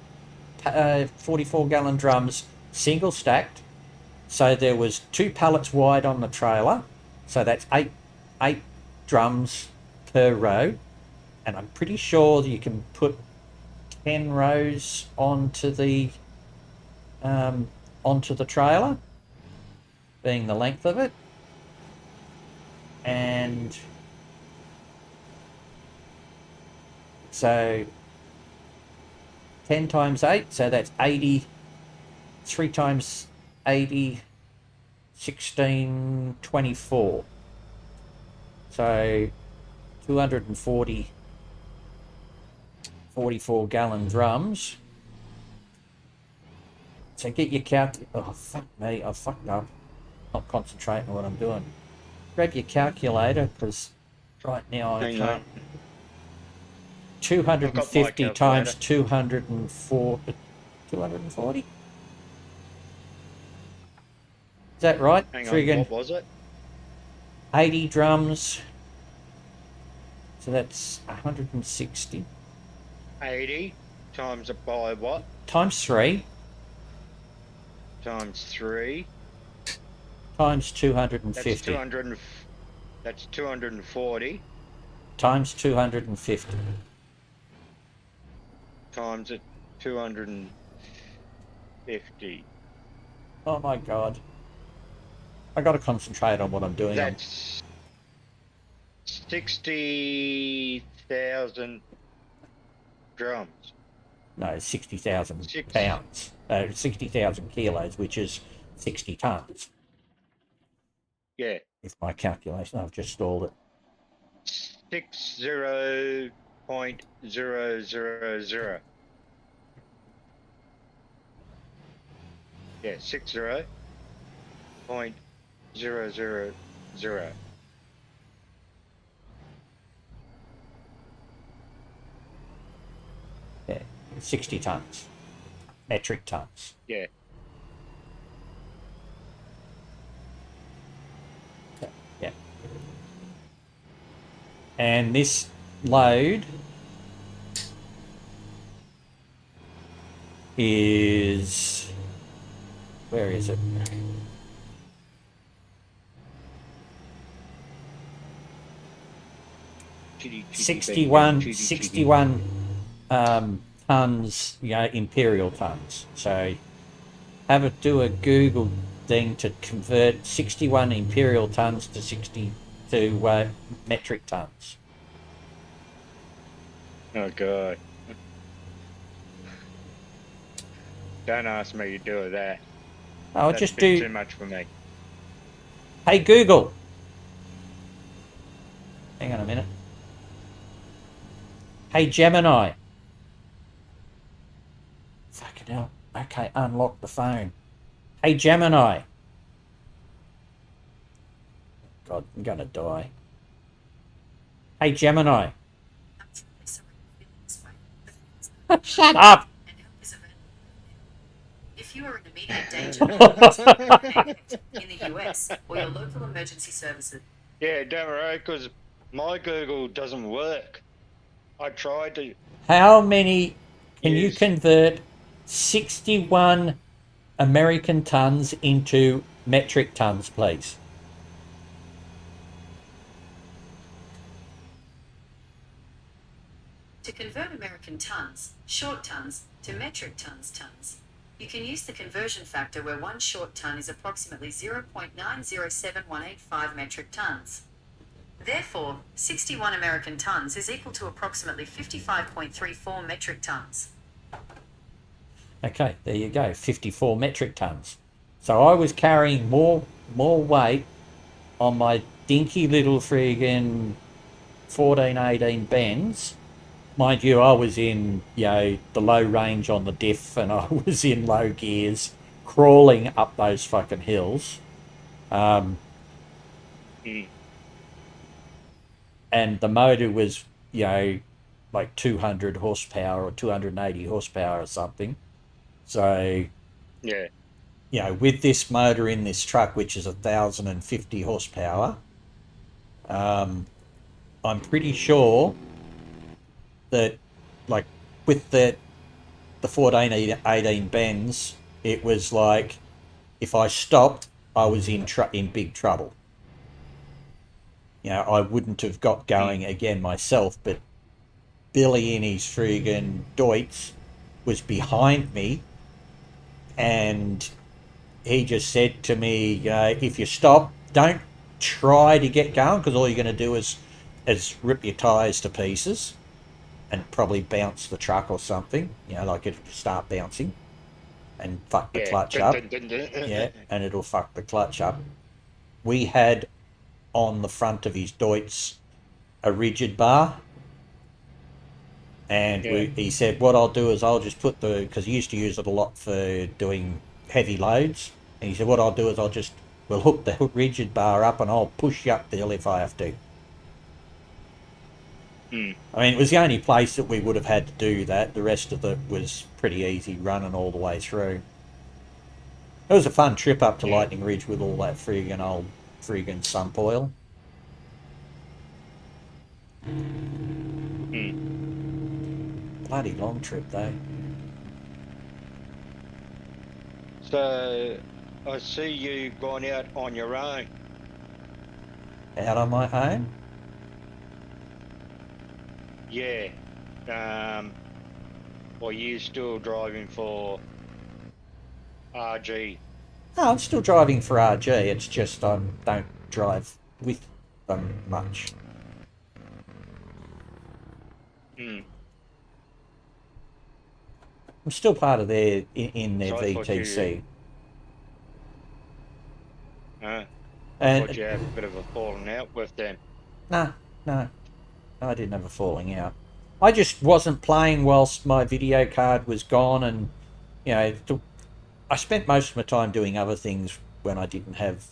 44-gallon drums, single stacked. So there was 2 pallets wide on the trailer. So that's 8 drums per row, and I'm pretty sure that you can put 10 rows onto the trailer, being the length of it. And so 10 times 8, so that's 80. 3 times 80, 16, 24. So 240, 44 gallon drums. So get your calculator. Oh, fuck me, I fucked up. Not concentrating on what I'm doing. Grab your calculator, because right now I can't. 250 times 204, 240? Is that right? Hang Friggin' on, what was it? 80 drums. So that's 160. 80 times it by what? Times 3. Times 3. Times 250. That's 240. Times 250. Times it 250. Oh my god. I gotta concentrate on what I'm doing. That's 60,000 drums. No, 60,000 pounds. 60,000 kilos, which is 60 tons. Yeah. If my calculation, I've just stalled it. 60.000. Yeah, 60.000. Yeah, 60 tons. Metric tons. Yeah. Yeah. And this load is, where is it? Sixty-one tons, imperial tons. So do a Google thing to convert 61 imperial tons to metric tons. Oh god. Don't ask me to do that. I'll That's just do too much for me. Hey Google. Hang on a minute. Hey Gemini. Fucking hell. Okay, unlock the phone. Hey Gemini. God, I'm gonna die. Hey Gemini. Shut up! If you are in immediate danger, in the US or your local emergency services. Yeah, don't worry, because my Google doesn't work. I tried to. How many can you convert 61 American tons into metric tons, please? To convert American tons, short tons, to metric tons, you can use the conversion factor where 1 short ton is approximately 0.907185 metric tons. Therefore, 61 American tons is equal to approximately 55.34 metric tons. Okay, there you go, 54 metric tons. So I was carrying more weight on my dinky little friggin' 1418 Benz. Mind you, I was in, the low range on the diff, and I was in low gears, crawling up those fucking hills. And the motor was, like 200 horsepower or 280 horsepower or something. So, Yeah. With this motor in this truck, which is 1,050 horsepower, I'm pretty sure that, like, with the 1418 Benz, it was like, if I stopped, I was in big trouble. I wouldn't have got going again myself, but Billy in his friggin' Deutz was behind me, and he just said to me, if you stop, don't try to get going, because all you're going to do is rip your tyres to pieces and probably bounce the truck or something, like it'd start bouncing. and fuck the Yeah. clutch up. Yeah, and it'll fuck the clutch up. We had on the front of his Deutz a rigid bar, and Yeah. he said, what I'll do is I'll just put because he used to use it a lot for doing heavy loads, and he said, what I'll do is we'll hook the rigid bar up and I'll push you up the hill if I have to. Mm. I mean, it was the only place that we would have had to do that. The rest of it was pretty easy running all the way through. It was a fun trip up to Lightning Ridge with all that friggin' sump oil. Mm. Bloody long trip though. So I see you gone out on your own. Out on my own? Yeah. Or you still driving for RG? No, I'm still driving for RG. It's just I don't drive with them much. Mm. I'm still part of their in their So I thought VTC. I And thought you had a bit of a falling out with them. no, I didn't have a falling out. I just wasn't playing whilst my video card was gone, and you know, I spent most of my time doing other things when I didn't have.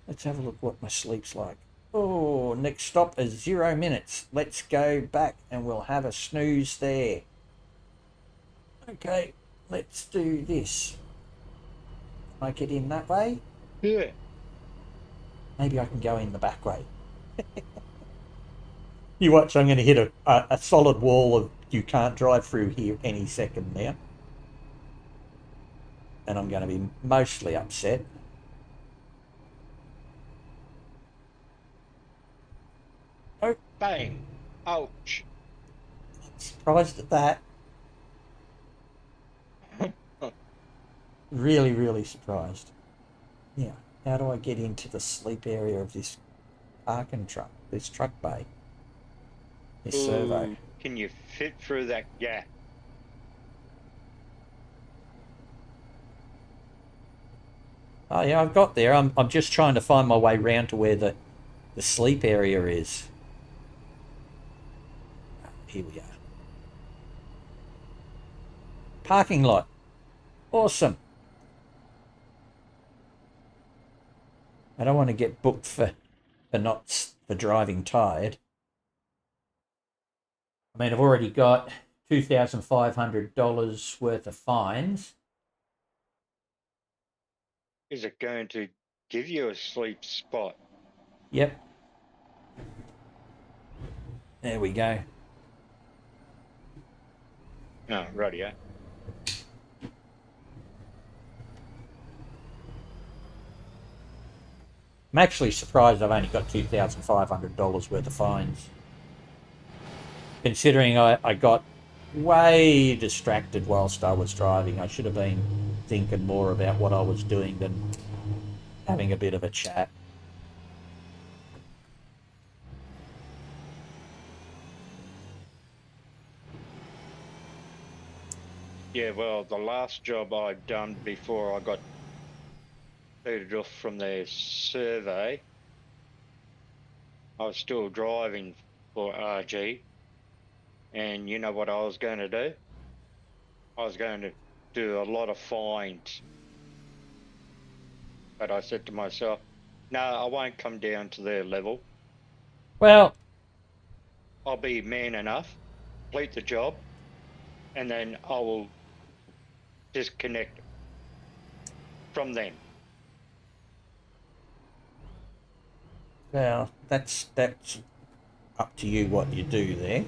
Let's have a look what my sleep's like. Oh, next stop is 0 minutes. Let's go back and we'll have a snooze there. Okay, let's do this. Can I get in that way? Yeah. Maybe I can go in the back way. You watch, I'm going to hit a solid wall of you can't drive through here any second now. And I'm going to be mostly upset. Oh, Bang. Ouch. surprised at that. Really, really surprised. Yeah, how do I get into the sleep area of this parking truck, this truck bay? This servo. Can you fit through that gap? Oh yeah, I've got there. I'm just trying to find my way round to where the sleep area is. Here we are. Parking lot. Awesome. I don't want to get booked for driving tired. I mean, I've already got $2,500 worth of fines. Is it going to give you a sleep spot? Yep. There we go. Oh, rightio. I'm actually surprised I've only got $2,500 worth of fines. Considering I got way distracted whilst I was driving. I should have been thinking more about what I was doing than having a bit of a chat. Yeah, well, the last job I'd done before I got booted off from their survey, I was still driving for RG, and you know what I was going to do? I was going to do a lot of fines. But I said to myself, no, I won't come down to their level. Well, I'll be man enough, complete the job, and then I will disconnect from them. well, that's up to you what you do there.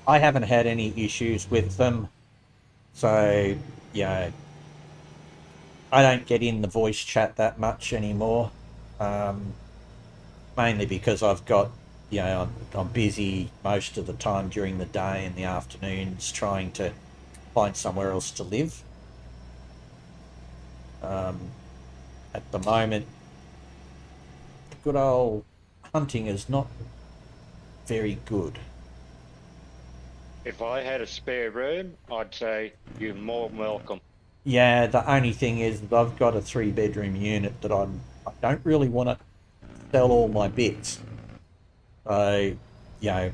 I haven't had any issues with them, so yeah, I don't get in the voice chat that much anymore. Mainly because I've got, I'm busy most of the time during the day and the afternoons trying to find somewhere else to live. At the moment, good old hunting is not very good. If I had a spare room, I'd say you're more than welcome. Yeah, the only thing is that I've got a 3-bedroom unit that I don't really want to sell all my bits. So, you know,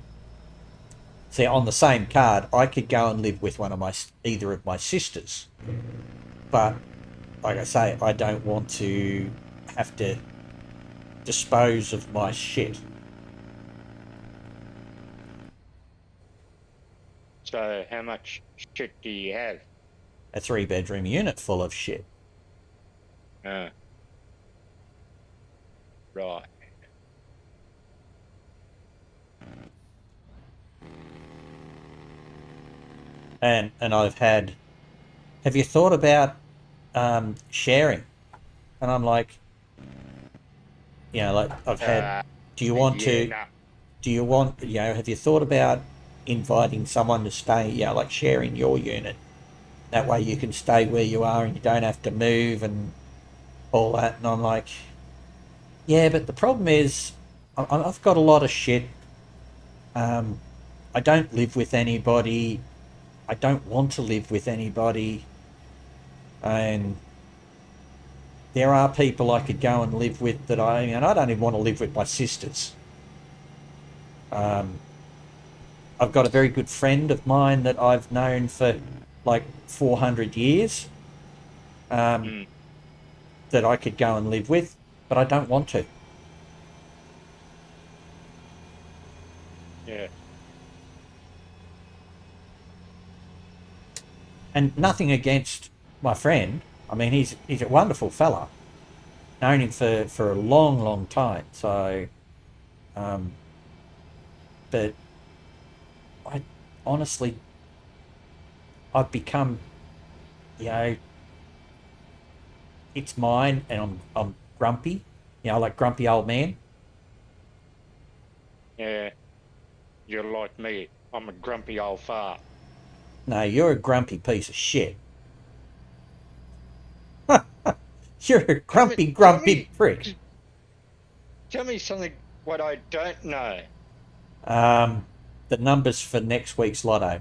see, on the same card, I could go and live with either of my sisters. But, like I say, I don't want to have to dispose of my shit. So how much shit do you have? A 3-bedroom unit full of shit. Uh, right. And I've had, have you thought about sharing? And I'm like, you know, like I've had, Uh, do you want yeah, to, you know, have you thought about inviting someone to stay, you know, like sharing your unit? That way you can stay where you are and you don't have to move and all that. And I'm like, yeah, but the problem is I've got a lot of shit. I don't live with anybody. I don't want to live with anybody. And there are people I could go and live with that and I don't even want to live with my sisters. I've got a very good friend of mine that I've known for like 400 years mm, that I could go and live with, but I don't want to. yeah. And nothing against my friend. I mean, he's a wonderful fella. Known him for a long, long time. So, um, but I honestly, I've become, you know, it's mine, and I'm grumpy. You know, like grumpy old man. Yeah. You're like me. I'm a grumpy old fart. No, you're a grumpy piece of shit. You're a Tell me, grumpy, tell grumpy me, prick. tell me something what I don't know. Um, the numbers for next week's lotto.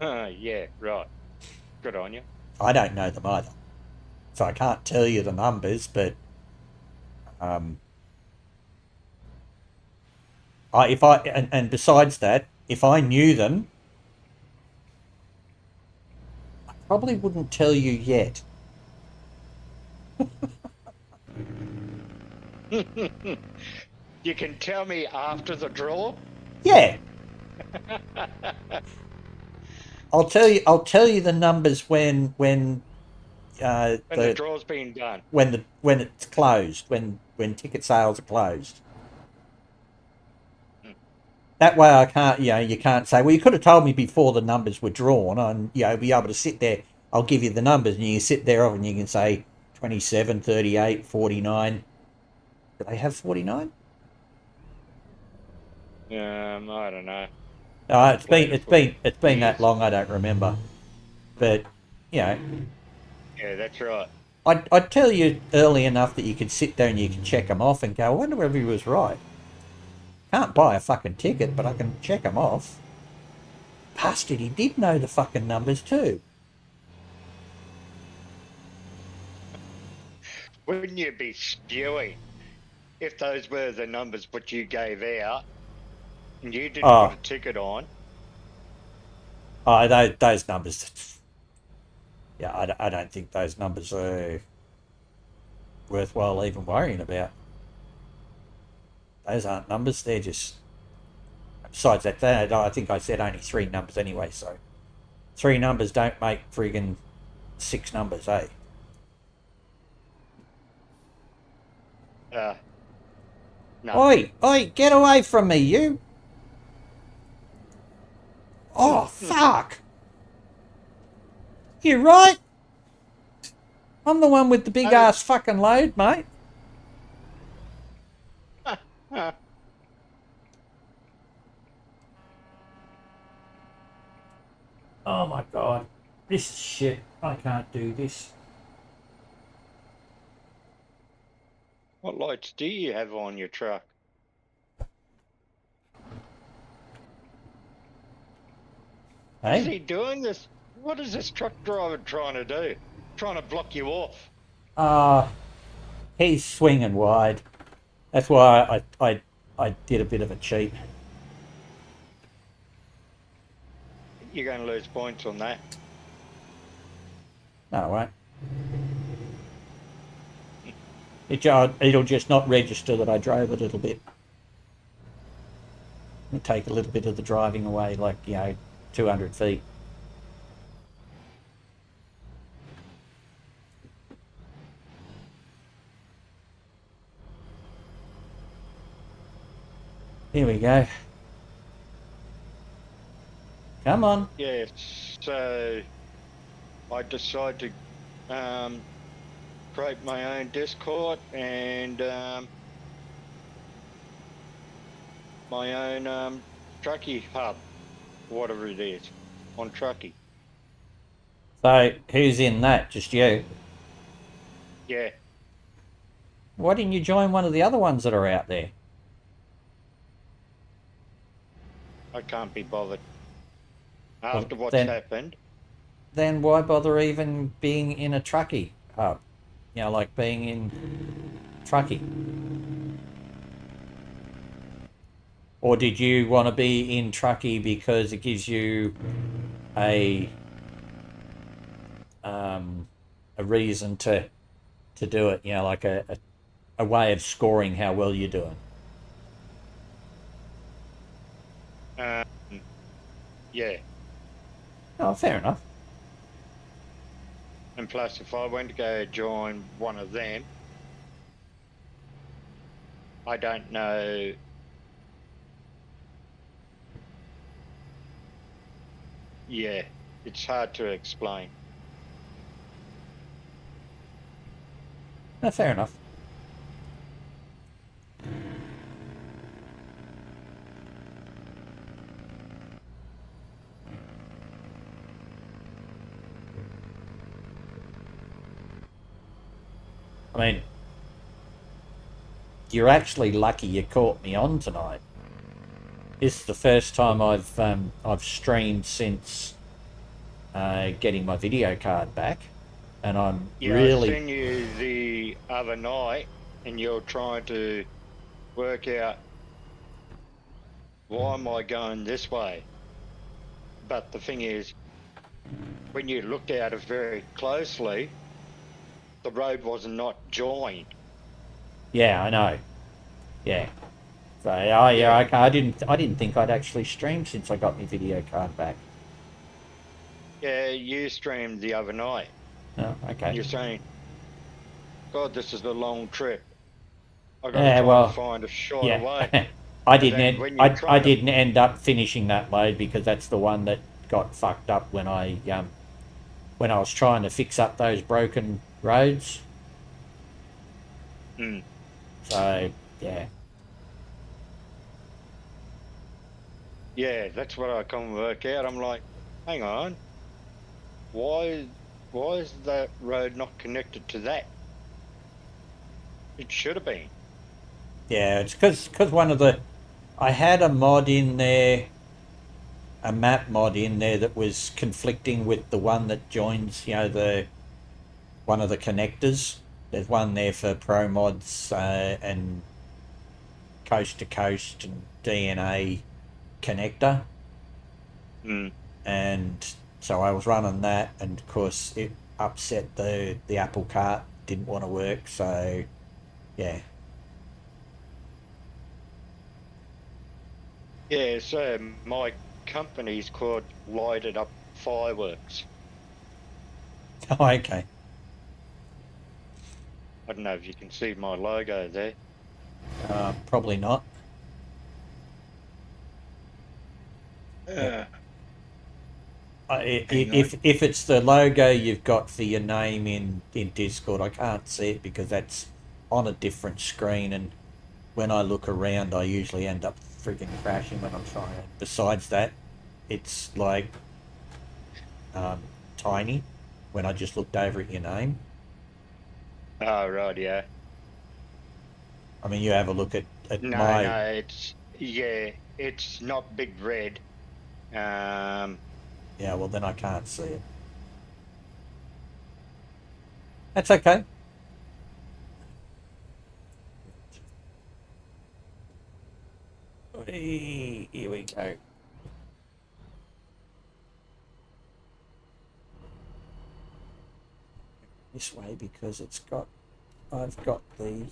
Yeah, right. Good on you. I don't know them either, so I can't tell you the numbers. But um, if I and besides that, if I knew them, I probably wouldn't tell you yet. You can tell me after the draw. Yeah, I'll tell you. I'll tell you the numbers When the the draw's been done. when it's closed, when ticket sales are closed. Mm. That way I can't, you know, you can't say, well, you could have told me before the numbers were drawn, and, you know, be able to sit there. I'll give you the numbers, and you can sit there and you can say 27, 38, 49. Do they have 49? I don't know. I haven't played it for It's been that years. long, I don't remember. But, you know, Yeah, that's right. I'd tell you early enough that you could sit there and you could check them off and go, I wonder whether he was right. Can't buy a fucking ticket, but I can check them off. Bastard, he did know the fucking numbers too. Wouldn't you be spewing if those were the numbers what you gave out and you didn't put Oh, a ticket on? those numbers. Yeah, I don't think those numbers are worthwhile even worrying about. Those aren't numbers. They're just. Besides that, I think I said only 3 numbers anyway. So 3 numbers don't make friggin' 6 numbers, eh? Uh, no. Oi, oi, get away from me, you! Oh, fuck! You right? I'm the one with the big I ass fucking load, mate. mean, Oh my god. This is shit. I can't do this. what lights do you have on your truck? What is Hey? he doing this? What is this truck driver trying to do? Trying to block you off. He's swinging wide. That's why I did a bit of a cheat. You're going to lose points on that. No, it won't. It'll just not register that I drove a little bit. It'll take a little bit of the driving away, like, 200 feet. Here we go. Come on. Yeah, so I decided to create my own Discord and my own trucky hub, whatever it is, on trucky. So, who's in that? Just you? Yeah, Why didn't you join one of the other ones that are out there? I can't be bothered. Well, After what's then- happened, Then why bother even being in a trucky hub? Like being in trucky. Or did you want to be in trucky because it gives you a reason to do it? Like a way of scoring how well you're doing. yeah. Oh, fair enough. And plus, if I went to go join one of them, I don't know. Yeah, it's hard to explain. No, fair enough. I mean, you're actually lucky you caught me on tonight. This is the first time I've streamed since getting my video card back, and I'm Yeah, really. I seen you the other night, and you're trying to work out why am I going this way. But the thing is, when you looked at it very closely, the road was not joined. Yeah, I know. Yeah. So I didn't think I'd actually streamed since I got my video card back. Yeah, you streamed the other night. Oh, okay. You're saying, God, this is a long trip. I got to Yeah, try well, and find a shorter way. I But didn't. then End, when you're I trying to- didn't end up finishing that load because that's the one that got fucked up when I was trying to fix up those broken roads. Mm. So yeah. Yeah, that's what I can't work out. I'm like, hang on, why is that road not connected to that? It should have been. Yeah, it's because I had a mod in there, a map mod in there that was conflicting with the one that joins, one of the connectors. There's one there for pro mods and coast to coast and DNA connector. Mm. And so I was running that, and of course it upset the Apple cart, didn't want to work, so yeah. Yeah, so my company's called Lighted Up Fireworks. Oh, okay. I don't know if you can see my logo there. Probably not. If it's the logo you've got for your name in Discord, I can't see it because that's on a different screen, and when I look around, I usually end up freaking crashing when I'm trying. Besides that, it's like tiny when I just looked over at your name. Oh, right, yeah. I mean, you have a look at No, my. it's not big red. Yeah, well then I can't see it. That's okay. Here we go. This way because I've got the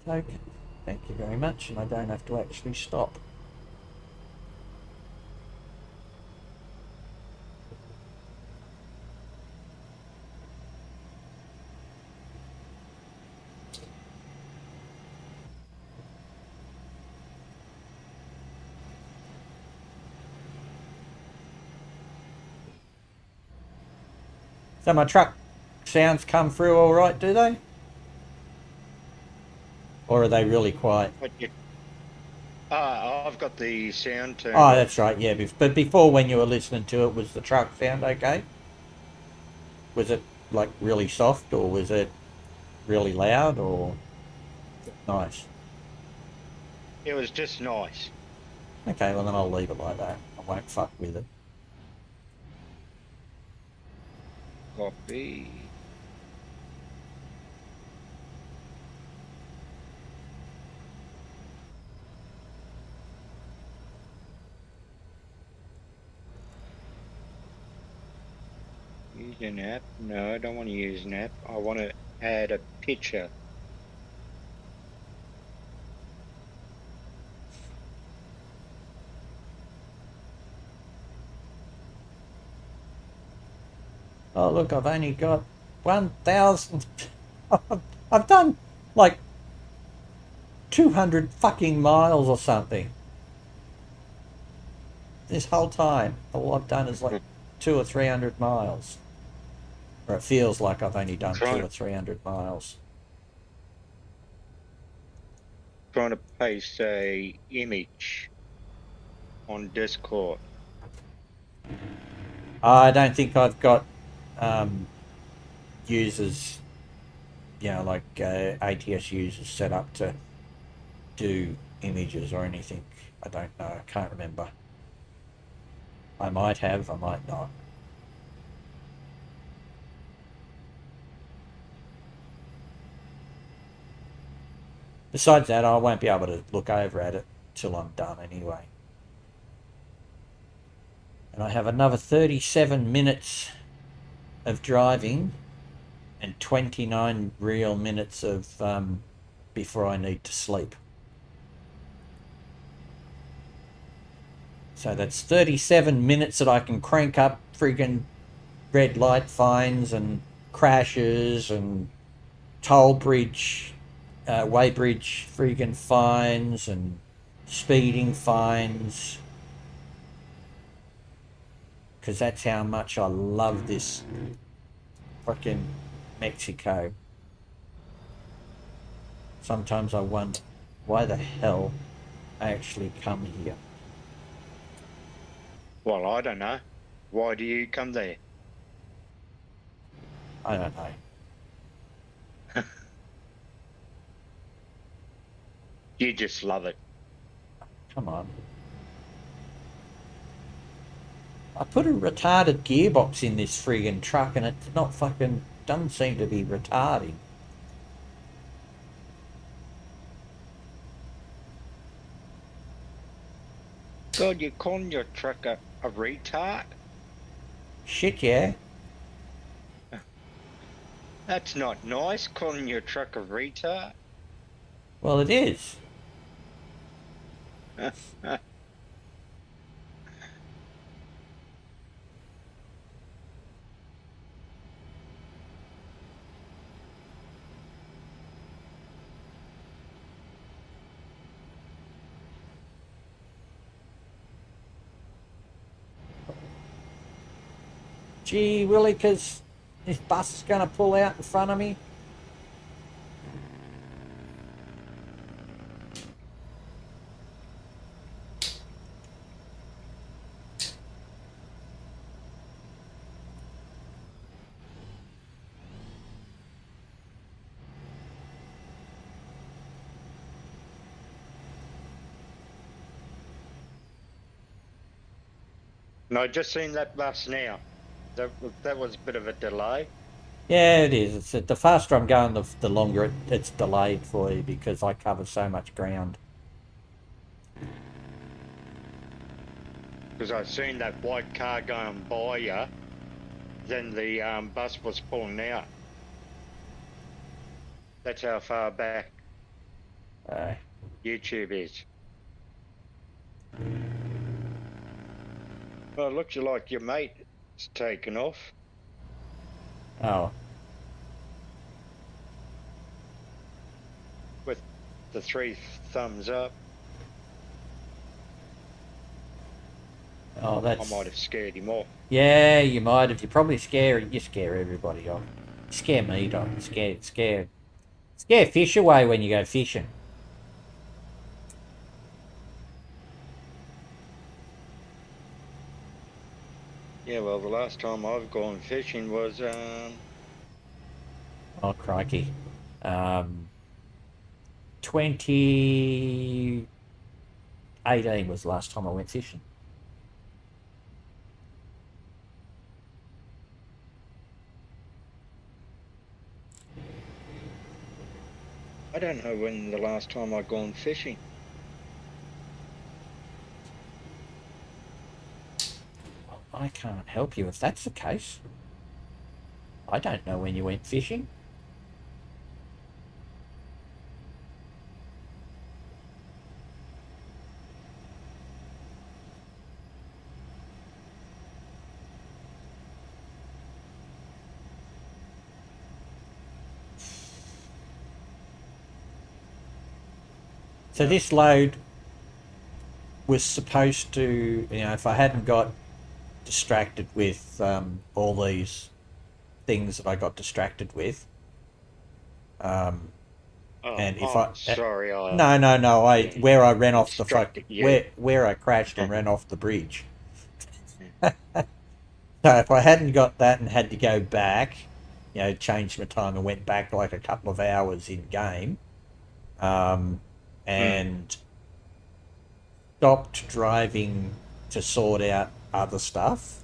token. Thank you very much, and I don't have to actually stop. So my truck sounds come through all right, do they? Or are they really quiet? But you, I've got the sound turned Oh, off. that's right, yeah. But before, when you were listening to it, was the truck sound okay? Was it like really soft, or was it really loud, or nice? It was just nice. Okay, well then I'll leave it like that. I won't fuck with it. Copy. Use an app? No, I don't want to use an app. I want to add a picture. Oh look, I've only got 1,000. I've done like 200 fucking miles or something this whole time. All I've done is like 200 or 300 miles. Or it feels like I've only done 200 or 300 miles. Trying to paste a image on Discord. I don't think I've got users, like ATS users set up to do images or anything. I don't know. I can't remember. I might have, I might not. Besides that, I won't be able to look over at it till I'm done anyway. And I have another 37 minutes of driving and 29 real minutes of before I need to sleep. So that's 37 minutes that I can crank up friggin' red light fines and crashes and toll bridge, weighbridge friggin' fines and speeding fines. Because that's how much I love this frickin' Mexico. Sometimes I wonder why the hell I actually come here. Well, I don't know. Why do you come there? I don't know. You just love it. Come on. I put a retarded gearbox in this friggin' truck and it's not fucking, doesn't seem to be retarding. God, you're calling your truck a retard? Shit, yeah. That's not nice, calling your truck a retard. Well, it is. Gee, Willikers, this bus is going to pull out in front of me. No, I just seen that bus now. That was a bit of a delay. Yeah, it is. It's the faster I'm going, the longer it's delayed for you because I cover so much ground. Because I seen that white car going by you, then the bus was pulling out. That's how far back YouTube is. Well, it looks like your mate is taken off. Oh, With the 3 thumbs up. oh, that's. I might have scared him off. Yeah, you might have. You probably you scare everybody off. You scare me, dog. Scare fish away when you go fishing. Yeah, well, the last time I've gone fishing was Oh, crikey. 2018 was the last time I went fishing. I don't know when the last time I've gone fishing. I can't help you if that's the case. I don't know when you went fishing. So this load was supposed to, if I hadn't got distracted with all these things that I got distracted with, and if I sorry, no, where I ran off the instructed you. where I crashed and ran off the bridge. So if I hadn't got that and had to go back, changed my time and went back like a couple of hours in game, and stopped driving to sort out other stuff,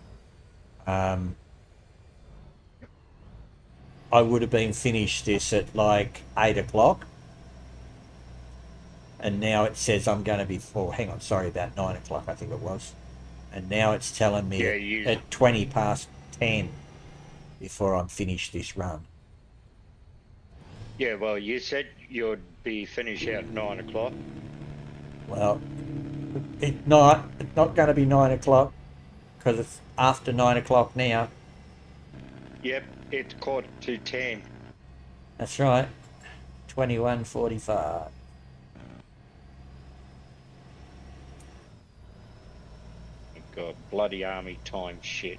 I would have been finished this at like 8 o'clock. And now it says I'm going to be, hang on, sorry, about 9 o'clock, I think it was. And now it's telling me at 20 past 10 before I'm finished this run. Yeah, well, you said you'd be finished at 9 o'clock. Well, it's not going to be 9 o'clock because it's after 9 o'clock now. Yep, it's 9:45. That's right, 21:45. God, bloody army time shit.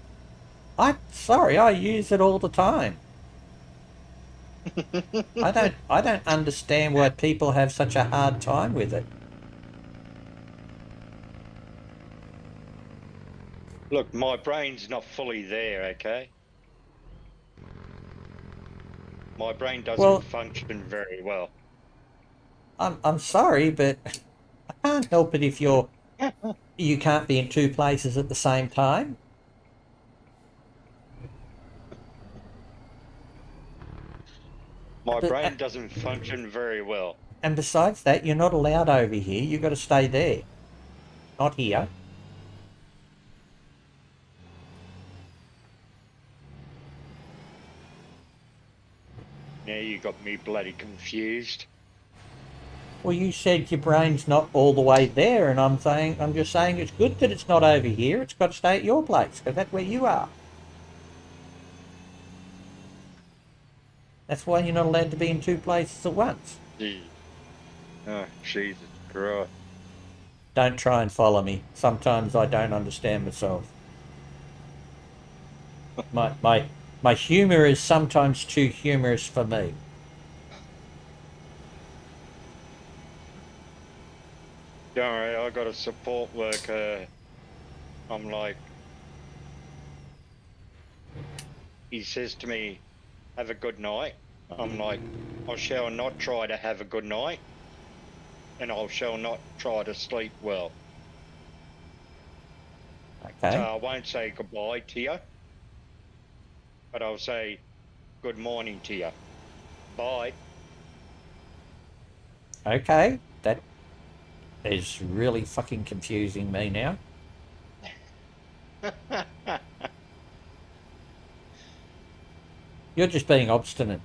Sorry, I use it all the time. I don't understand why people have such a hard time with it. Look, my brain's not fully there, okay? My brain doesn't function very well. I'm sorry, but I can't help it if you can't be in two places at the same time. My brain doesn't function very well. And besides that, you're not allowed over here. You've got to stay there, not here. Now you got me bloody confused. Well, you said your brain's not all the way there, and I'm just saying it's good that it's not over here. It's got to stay at your place because that's where you are. That's why you're not allowed to be in two places at once. Oh, Jesus Christ. Don't try and follow me. Sometimes I don't understand myself. My humour is sometimes too humorous for me. Don't worry, I got a support worker. I'm like, he says to me, have a good night. I'm like, I shall not try to have a good night, and I shall not try to sleep well. So Okay. I won't say goodbye to you, but I'll say good morning to you. Bye. Okay. That is really fucking confusing me now. You're just being obstinate.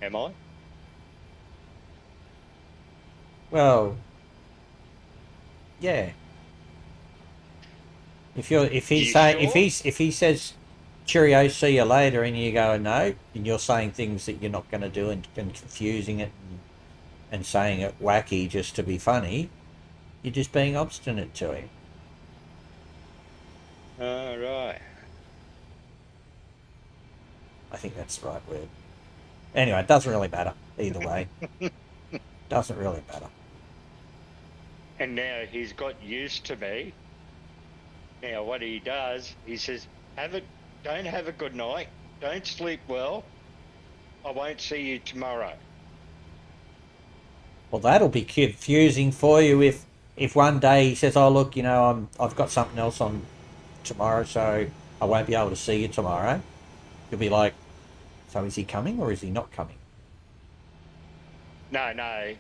Am I? Well, yeah. If You sure? if he says cheerio, see you later, and you go no, and you're saying things that you're not going to do and confusing it and saying it wacky just to be funny, you're just being obstinate to him. All right. I think that's the right word. Anyway, it doesn't really matter either way. Doesn't really matter. And now he's got used to me. Now what he does, he says, don't have a good night, don't sleep well, I won't see you tomorrow. Well, that'll be confusing for you if one day he says, "Oh, look, I've got something else on tomorrow, so I won't be able to see you tomorrow." You'll be like, "So is he coming or is he not coming?" No,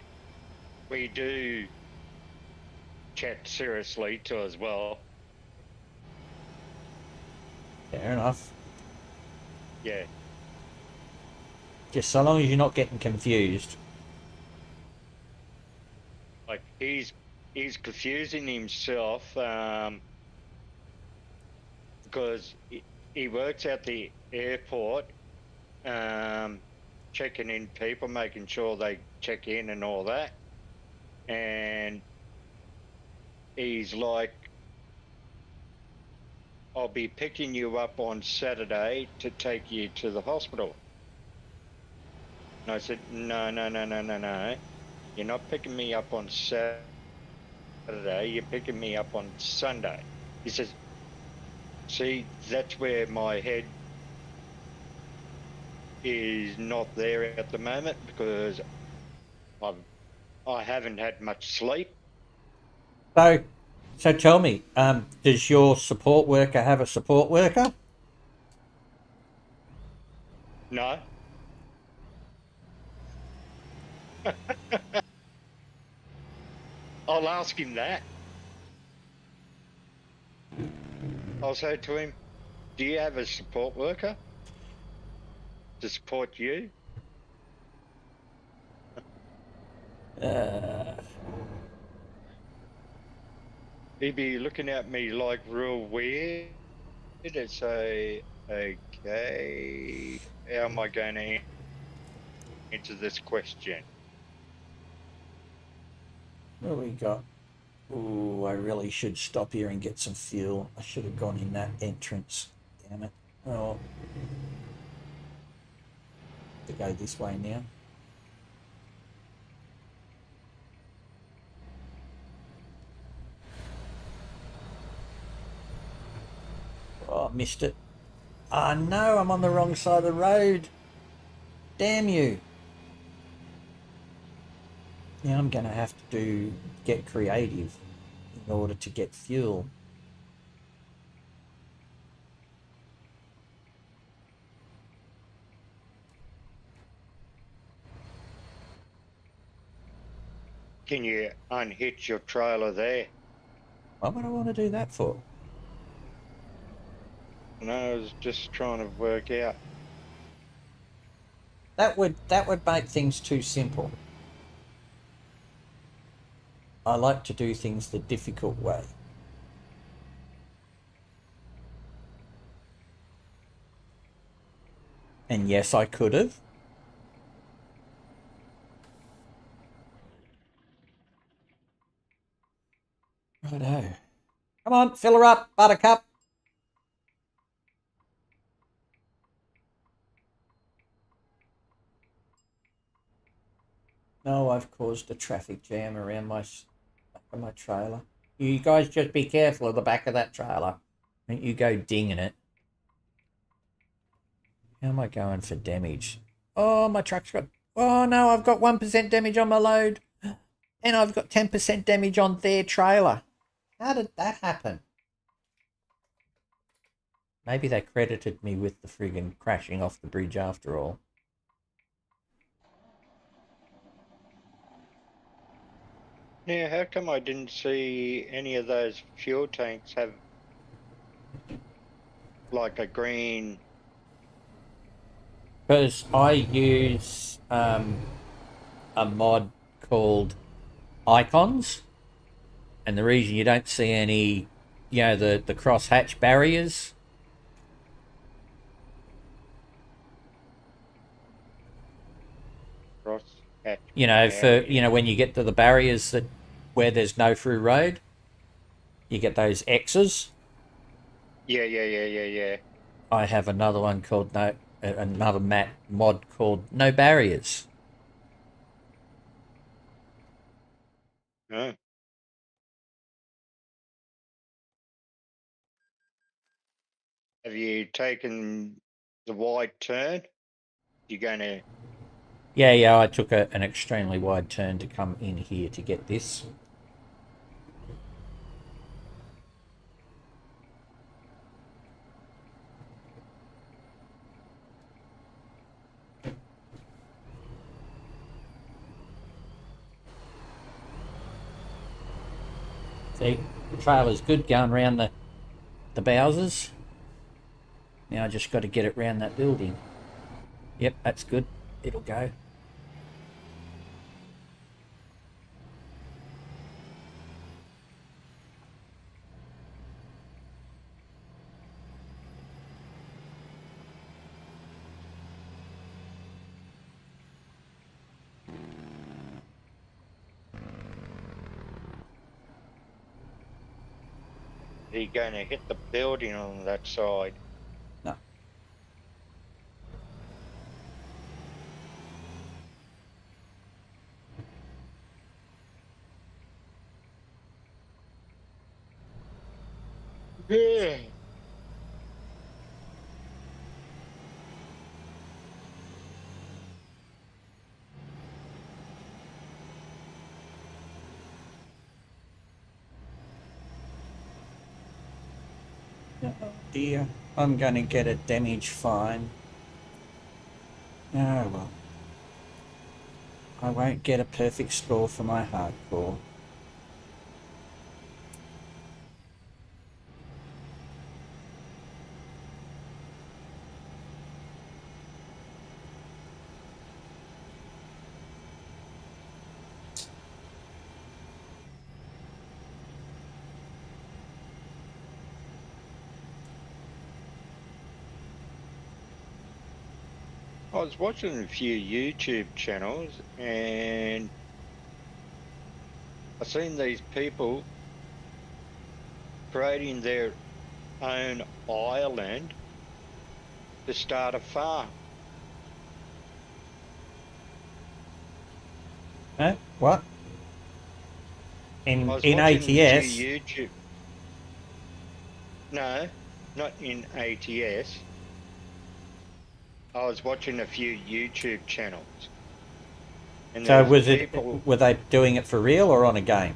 we do chat seriously too as well. Fair enough. Yeah. Just so long as you're not getting confused. Like he's confusing himself because he works at the airport, checking in people, making sure they check in and all that. And he's like, I'll be picking you up on Saturday to take you to the hospital. And I said, no. You're not picking me up on Saturday, you're picking me up on Sunday. He says, see, that's where my head is not there at the moment because I haven't had much sleep. So tell me, does your support worker have a support worker? No. I'll ask him that. I'll say to him, do you have a support worker to support you? He'd be looking at me like real weird and say, okay, how am I going to answer this question? What have we got? Ooh, I really should stop here and get some fuel. I should have gone in that entrance. Damn it. Oh. To go this way now. Oh, I missed it. Ah, no, I'm on the wrong side of the road. Damn you. Now I'm going to have to get creative in order to get fuel. Can you unhitch your trailer there? What would I want to do that for? No, I was just trying to work out. That would make things too simple. I like to do things the difficult way. And yes, I could have. Righto. Come on, fill her up, Buttercup. No, I've caused a traffic jam around my back of my trailer. You guys just be careful of the back of that trailer. Don't you go dinging it. How am I going for damage? Oh, my truck's got... Oh, no, I've got 1% damage on my load. And I've got 10% damage on their trailer. How did that happen? Maybe they credited me with the friggin' crashing off the bridge after all. Now, how come I didn't see any of those fuel tanks have like a green? Because I use a mod called Icons, and the reason you don't see any, the cross-hatch barriers. Cross hatch When you get to the barriers where there's no through road, you get those X's. Yeah. I have another one called another mod called No Barriers. Oh. Have you taken the wide turn? You're going to... Yeah, I took an extremely wide turn to come in here to get this. See, the trailer's good going around the Bowsers. Now I just got to get it round that building. Yep, that's good. It'll go. Are you going to hit the building on that side? No. Yeah. Oh dear, I'm going to get a damage fine. Oh well. I won't get a perfect score for my hardcore. I was watching a few YouTube channels and I've seen these people creating their own island to start a farm. Huh? What? In I was ATS? watching a few YouTube. No, not in ATS. I was watching a few YouTube channels. And So were they doing it for real or on a game?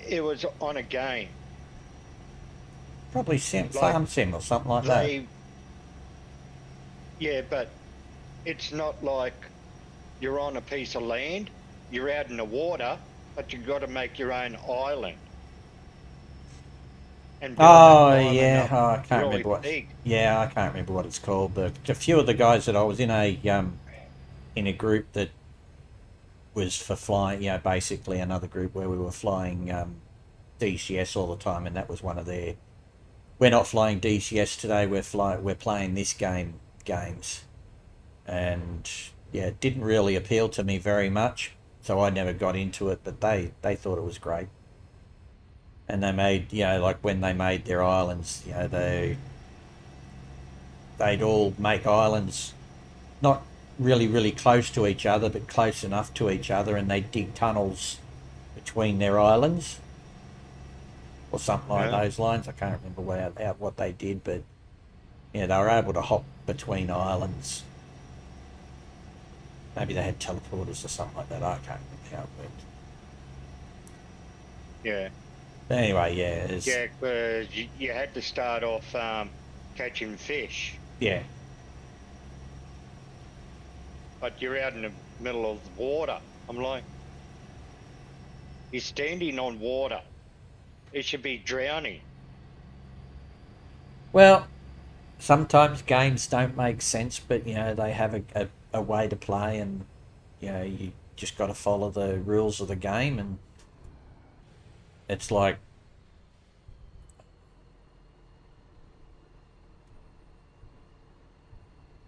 It was on a game. Probably Farm Sim or something like that. Yeah, but it's not like you're on a piece of land, you're out in the water, but you've got to make your own island. And yeah, I can't really remember what. big. Yeah, I can't remember what it's called. But a few of the guys that I was in a group that was for flying, basically another group where we were flying DCS all the time, and that was one of their. We're not flying DCS today. We're playing this games, and yeah, it didn't really appeal to me very much, so I never got into it. But they thought it was great. And they made, like when they made their islands, they'd all make islands not really, really close to each other, but close enough to each other, and they'd dig tunnels between their islands or something like those lines. I can't remember what they did, but yeah, they were able to hop between islands. Maybe they had teleporters or something like that. I can't remember how it worked. Yeah. But anyway, yeah, it's, Yeah, because you had to start off catching fish, yeah. but you're out in the middle of the water. I'm like, you're standing on water. It should be drowning. Well, sometimes games don't make sense, but you know they have a way to play, and you know you just got to follow the rules of the game, and it's like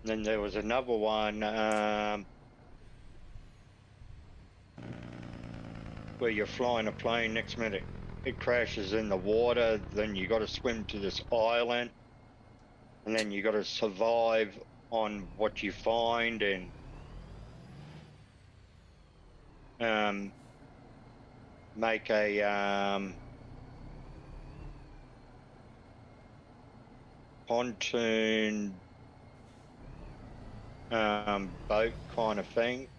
And then there was another one where you're flying a plane. Next minute, it crashes in the water. Then you got to swim to this island, and then you got to survive on what you find and um, make a pontoon boat kind of thing.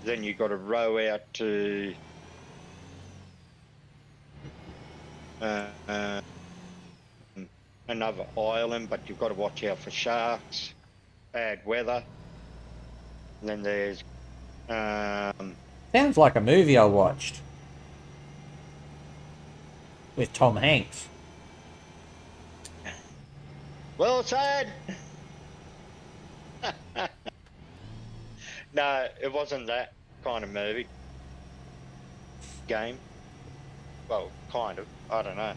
Then you got to row out to another island, but you've got to watch out for sharks, bad weather. And then there's sounds like a movie I watched with Tom Hanks. well said. No, it wasn't that kind of movie. Game. Well, kind of. I don't know.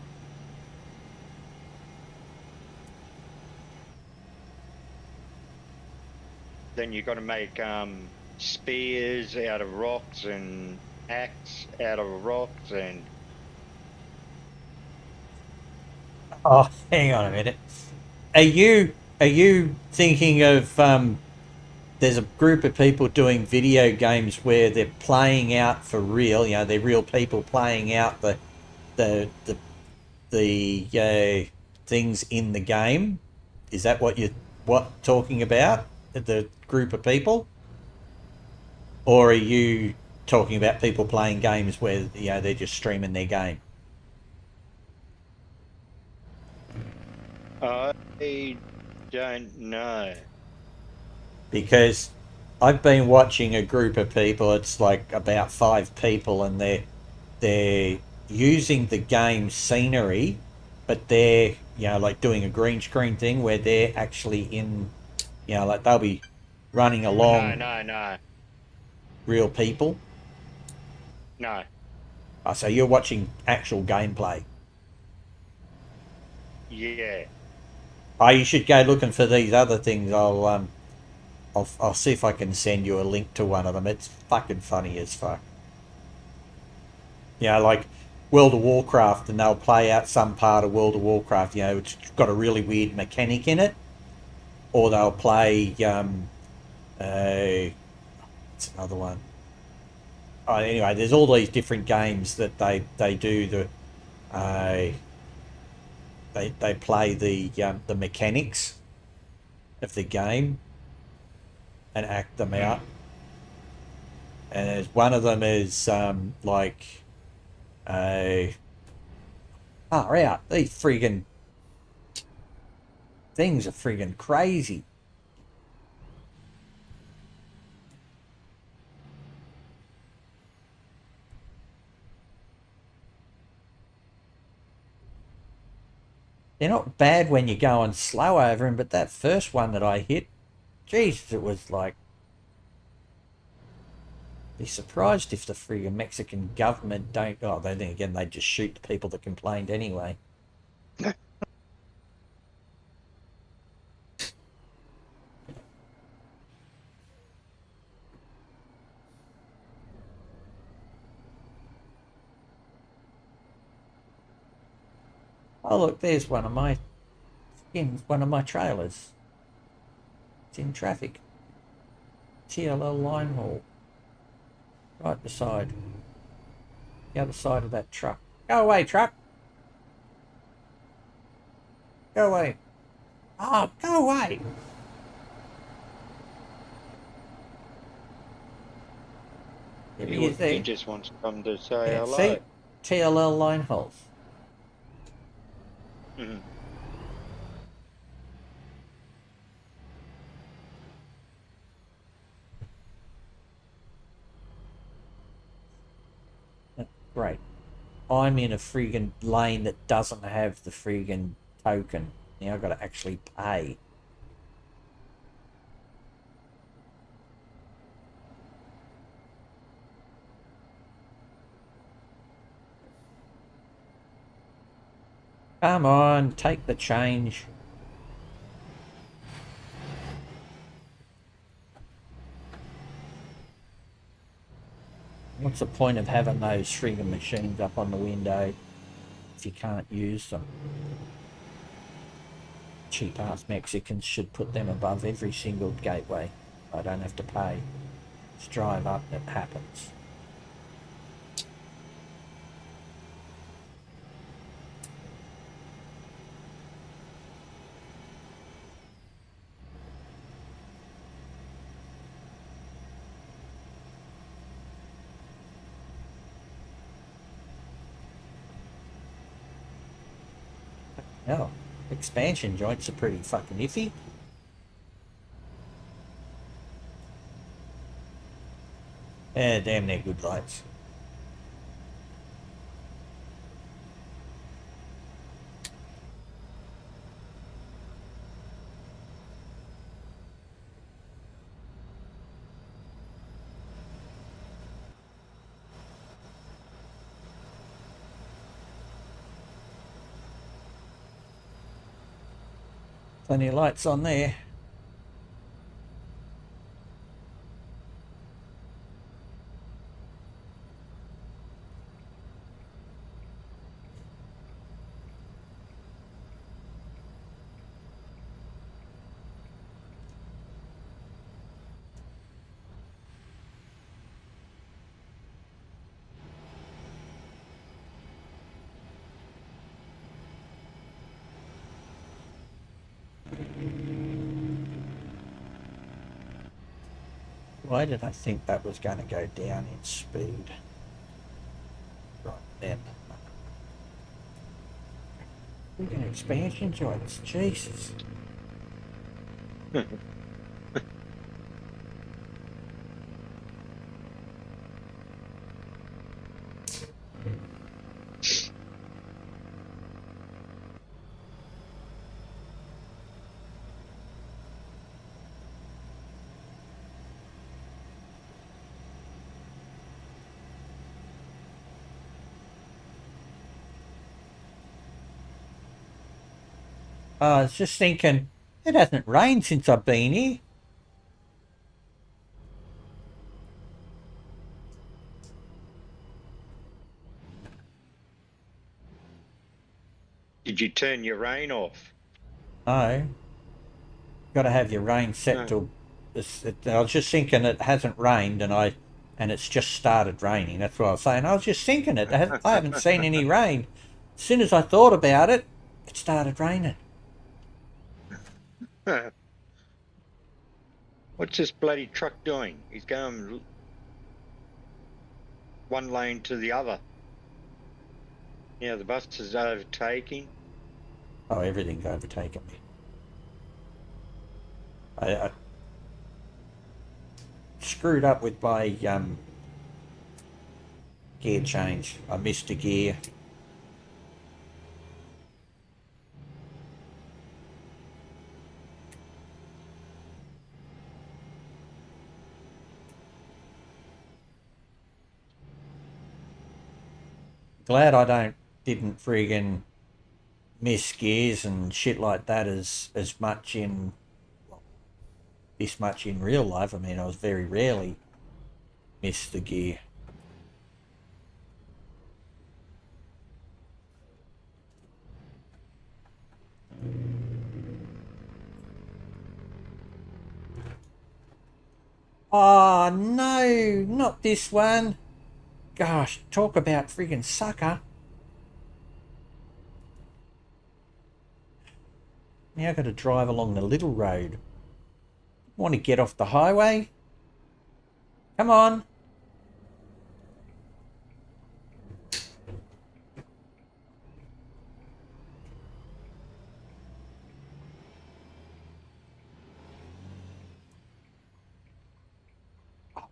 Then you got to make spears out of rocks and axe out of rocks and Oh, hang on a minute. Are you thinking of there's a group of people doing video games where they're playing out for real, you know, they're real people playing out the the things in the game. Is that what you're talking about? The group of people, or are you talking about people playing games where you know they're just streaming their game? I don't know. Because I've been watching a group of people. It's like about 5 people, and they're using the game scenery, but they're you know like doing a green screen thing where they're actually in you know like they'll be running No, along no, no, real people. no. Oh, so you're watching actual gameplay. Yeah. Oh, you should go looking for these other things. I'll see if I can send you a link to one of them. It's fucking funny as fuck. You know, like World of Warcraft, and they'll play out some part of World of Warcraft. You know, it's got a really weird mechanic in it, or they'll play what's another one? Oh, anyway, there's all these different games that they do the they play the mechanics of the game and act them out. And there's one of them is like far out. These friggin' things are friggin' crazy. They're not bad when you're going slow over them, but that first one that I hit, Jesus, it was like, be surprised if the friggin' Mexican government don't. Oh, they think again they just shoot the people that complained anyway. Oh look, there's one of my trailers. It's in traffic. TLL line haul. Right beside the other side of that truck. Go away, truck. Go away. Oh, go away. He just wants to come to say Yeah, hello. see? TLL line holes. Mm-hmm. That's great. I'm in a friggin' lane that doesn't have the friggin' token. Now I've got to actually pay. Come on, take the change. What's the point of having those friggin' machines up on the window if you can't use them? Cheap ass Mexicans should put them above every single gateway. I don't have to pay. Just drive up, it happens. Oh, expansion joints are pretty fucking iffy. Yeah, damn, they're good lights. Plenty of lights on there. Why did I think that was going to go down in speed? Right then. Freaking expansion joints, Jesus. I was just thinking, it hasn't rained since I've been here. Did you turn your rain off? No. Got to have your rain set No. till... I was just thinking it hasn't rained and it's just started raining. That's what I was saying. I was just thinking I haven't seen any rain. As soon as I thought about it, it started raining. What's this bloody truck doing? He's going one lane to the other. Yeah, the bus is overtaking. Oh, everything's overtaken me. I screwed up with my gear change. I missed a gear. Glad I didn't friggin' miss gears and shit like that as much in this much in real life. I mean, I was very rarely miss the gear. Oh no, not this one. Gosh, talk about friggin' sucker. Now I've got to drive along the little road. Want to get off the highway? Come on.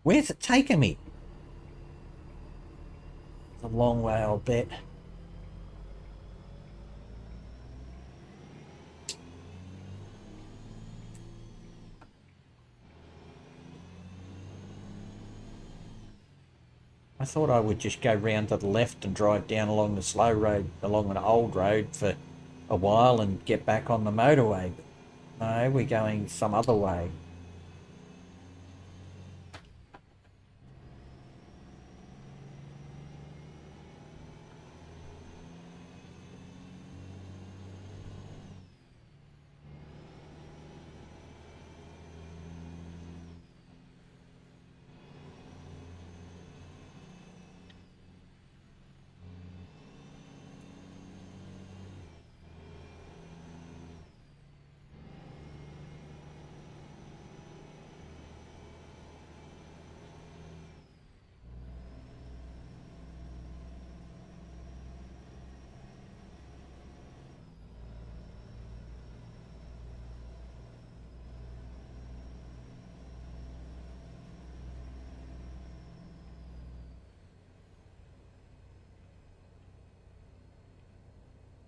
Where's it taking me? It's a long way, I'll bet. I thought I would just go round to the left and drive down along the slow road, along an old road for a while and get back on the motorway. But no, we're going some other way.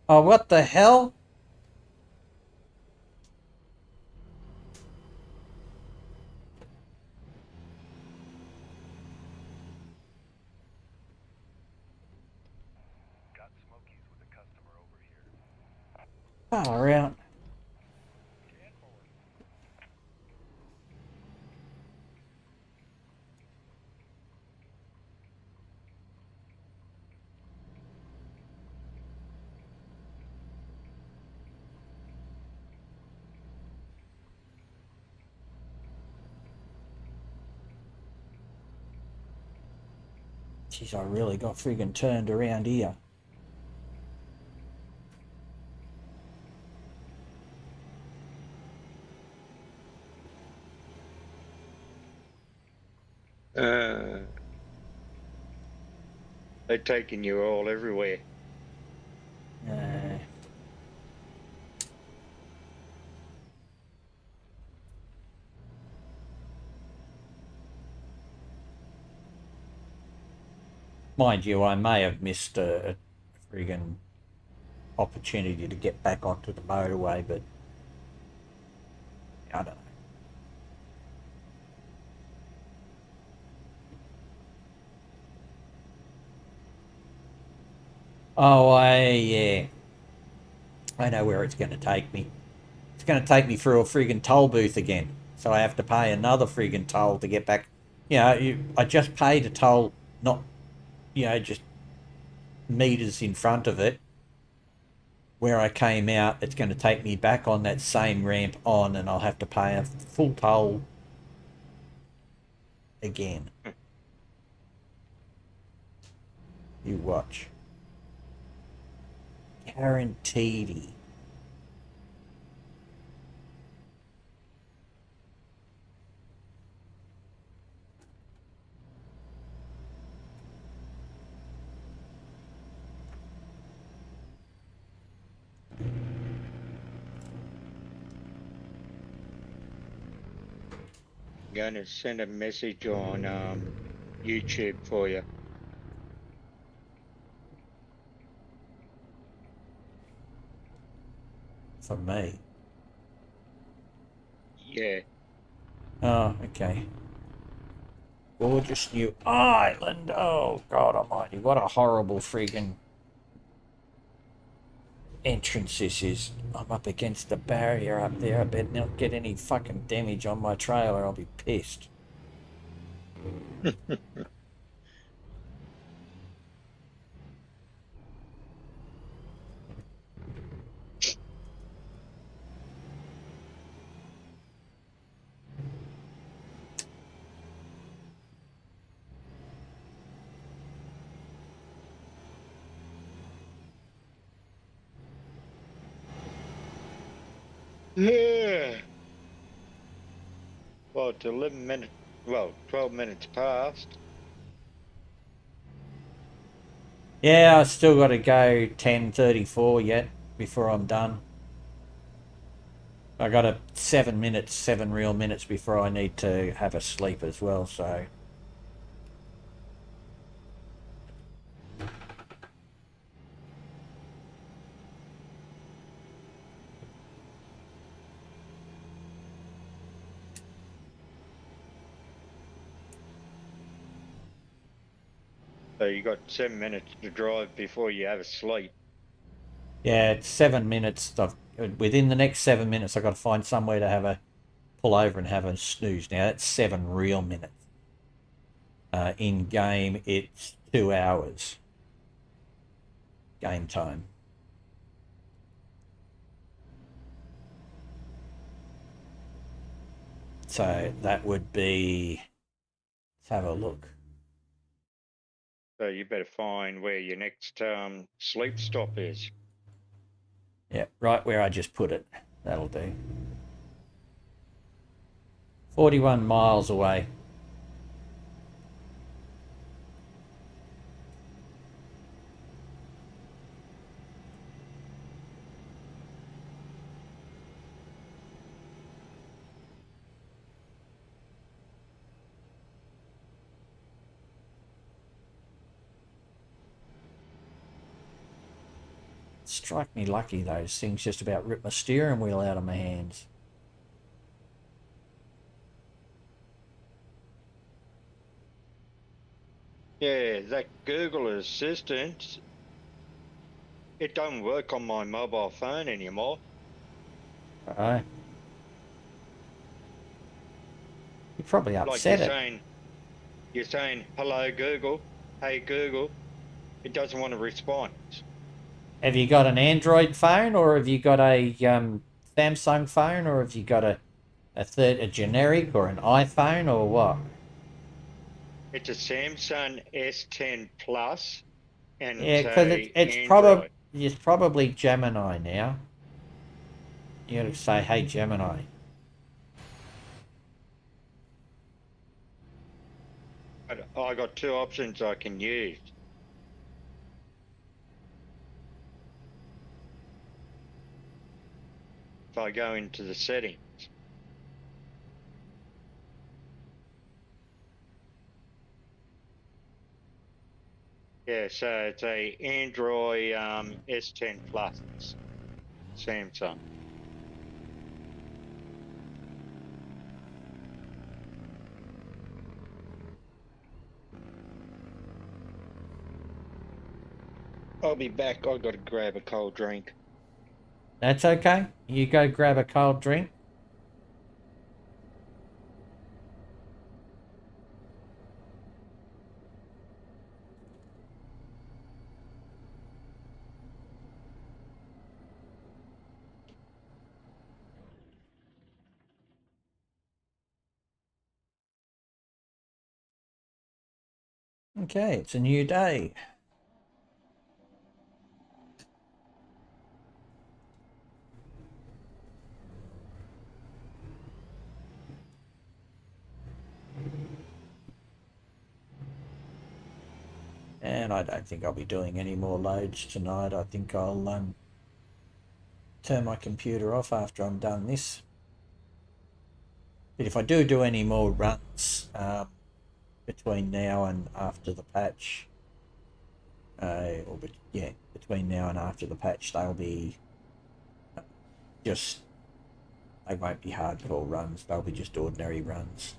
Oh, what the hell? Far out. Jeez, I really got friggin' turned around here. They're taking you all everywhere. Mind you, I may have missed a friggin' opportunity to get back onto the motorway, but I don't know. Oh, yeah. I know where it's going to take me. It's going to take me through a friggin' toll booth again. So I have to pay another friggin' toll to get back. You know, I just paid a toll, not, you know, just meters in front of it. Where I came out, it's going to take me back on that same ramp on, and I'll have to pay a full toll again. You watch. Guaranteed. I'm going to send a message on YouTube for you. For me. Yeah. Oh, okay. Gorgeous new island. Oh, God almighty. What a horrible friggin' entrance this is. I'm up against the barrier up there. I better not get any fucking damage on my trailer. I'll be pissed. Yeah. Well, it's 11 minutes. Well, 12 minutes past. Yeah, I still got to go 10:34 yet before I'm done. I got 7 minutes, 7 real minutes before I need to have a sleep as well, so So you got 7 minutes to drive before you have a sleep. Yeah, it's 7 minutes. Within the next 7 minutes, I've got to find somewhere to have a pull over and have a snooze. Now, that's 7 real minutes. In game, it's 2 hours. Game time. So that would be. Let's have a look. So you better find where your next sleep stop is. Yeah, right where I just put it. That'll do. 41 miles away. Strike me lucky, those things just about ripped my steering wheel out of my hands. Yeah, that Google Assistant, it don't work on my mobile phone anymore. Alright. You probably Like upset it. you're saying, hello Google, hey Google, it doesn't want to respond. Have you got an Android phone, or have you got a Samsung phone, or have you got a generic or an iPhone, or what? It's a Samsung S10 Plus and Yeah, it's because a it's Android. probably Gemini now. You got to say, hey Gemini. But I got two options I can use. If I go into the settings. Yeah, so it's a Android S10 Plus Samsung. I'll be back. I've got to grab a cold drink. That's okay. You go grab a cold drink. Okay, it's a new day. And I don't think I'll be doing any more loads tonight. I think I'll turn my computer off after I'm done this. But if I do any more runs between now and after the patch, between now and after the patch, they'll be just, they won't be hardcore runs. They'll be just ordinary runs.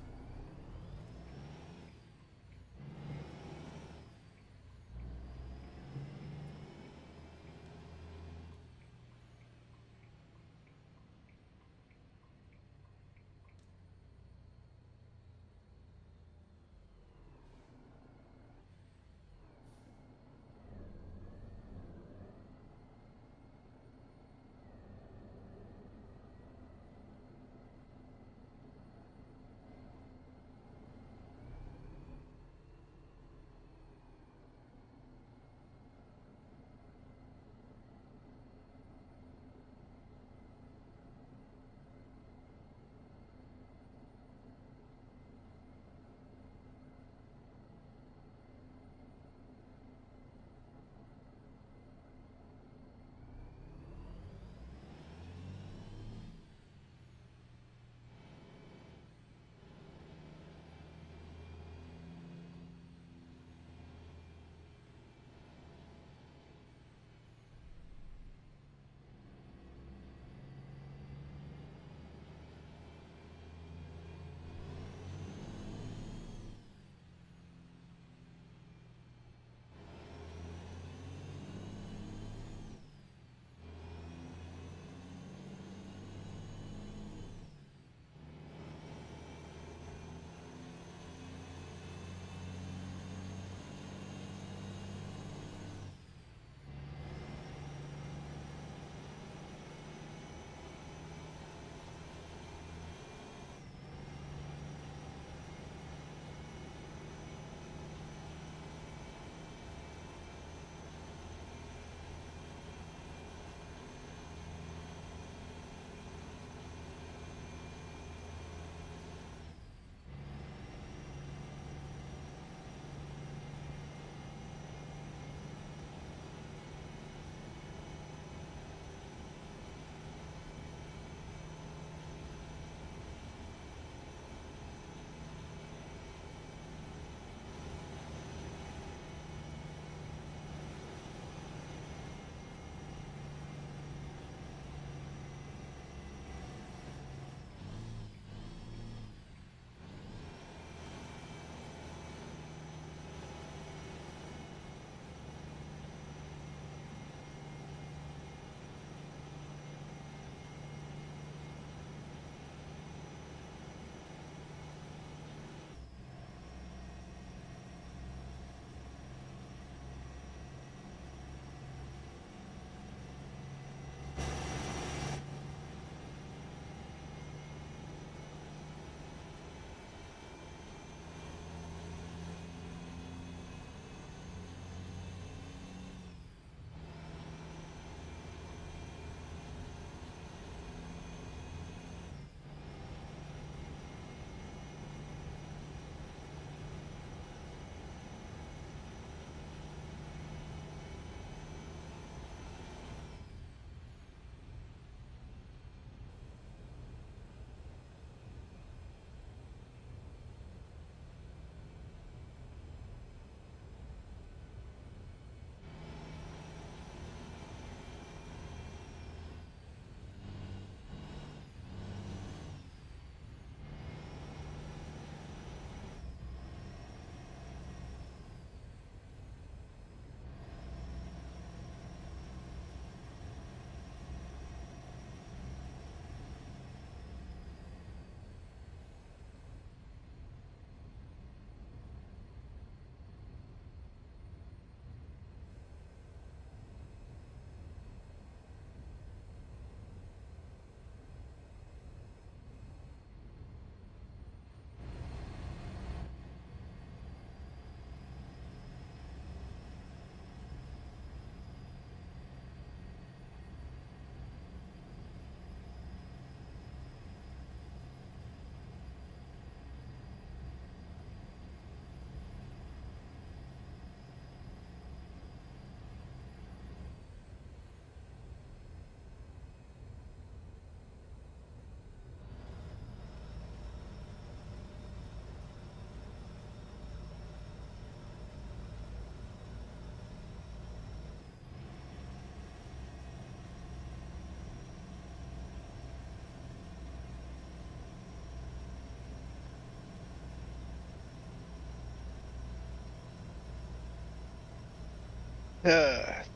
That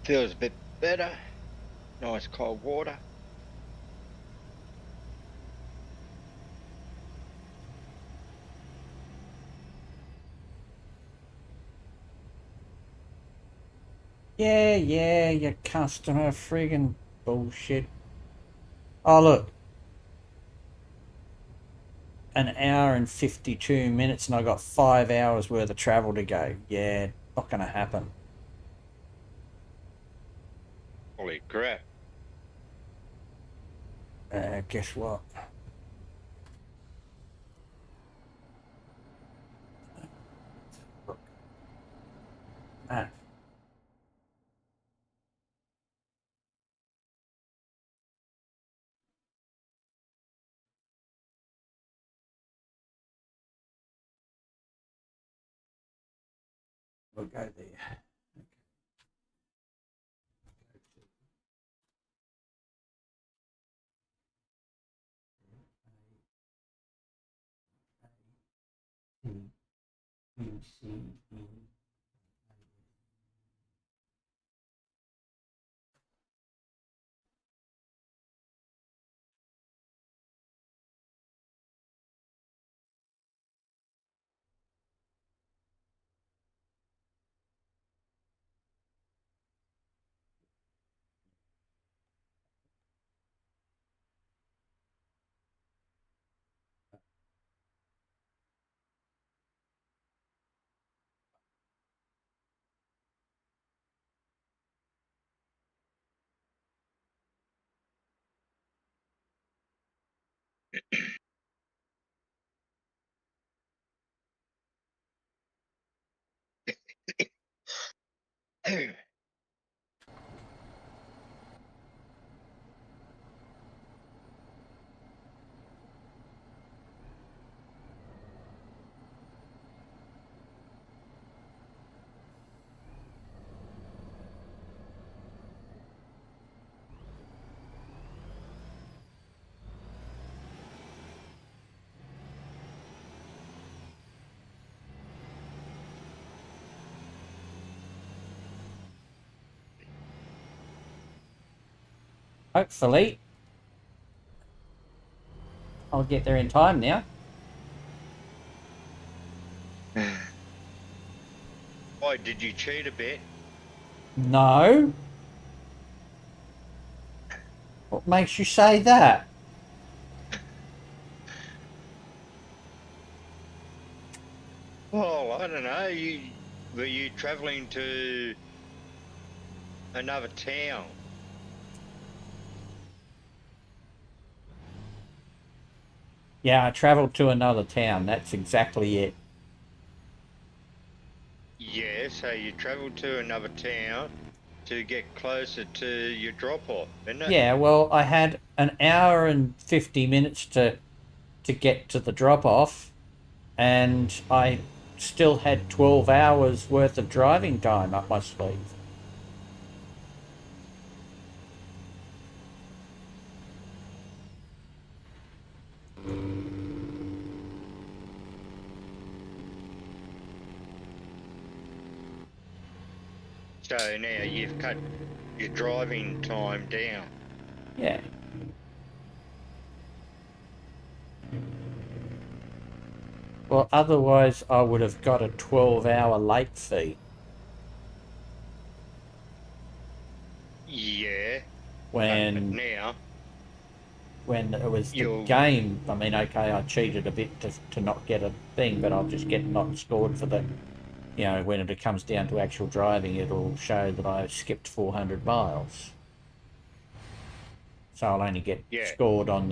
feels a bit better. Nice cold water. Yeah, your customer friggin' bullshit. Oh, look. An hour and 52 minutes and I got 5 hours worth of travel to go. Yeah, not going to happen. Holy crap. Guess what? Look. Matt. We'll go there. Hopefully, I'll get there in time now. Why, did you cheat a bit? No. What makes you say that? Well, I don't know. Were you travelling to another town? Yeah, I travelled to another town. That's exactly it. Yeah, so you travelled to another town to get closer to your drop-off, isn't it? Yeah, well, I had an hour and 50 minutes to get to the drop-off, and I still had 12 hours worth of driving time up my sleeve. So now you've cut your driving time down. Yeah. Well, otherwise I would have got a 12-hour late fee. Yeah. When Now it was the you'll... game, I mean, okay, I cheated a bit to not get a thing, but I'll just get not scored for the, you know, when it comes down to actual driving, it'll show that I skipped 400 miles. So I'll only get scored on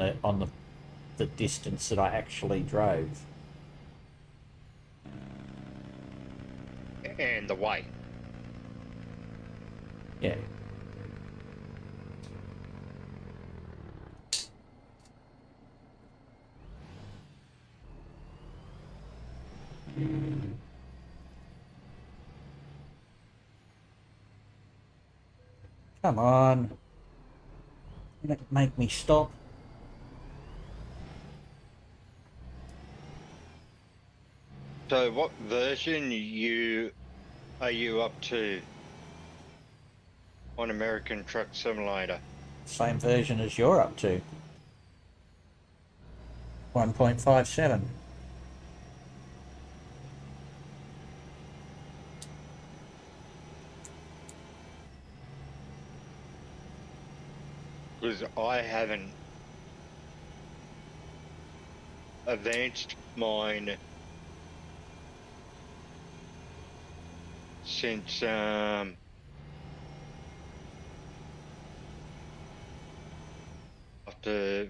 the distance that I actually drove. And the weight. Yeah. Come on. Make me stop. So what version are you up to? on American Truck Simulator. Same version as you're up to. 1.57. Because I haven't advanced mine since after,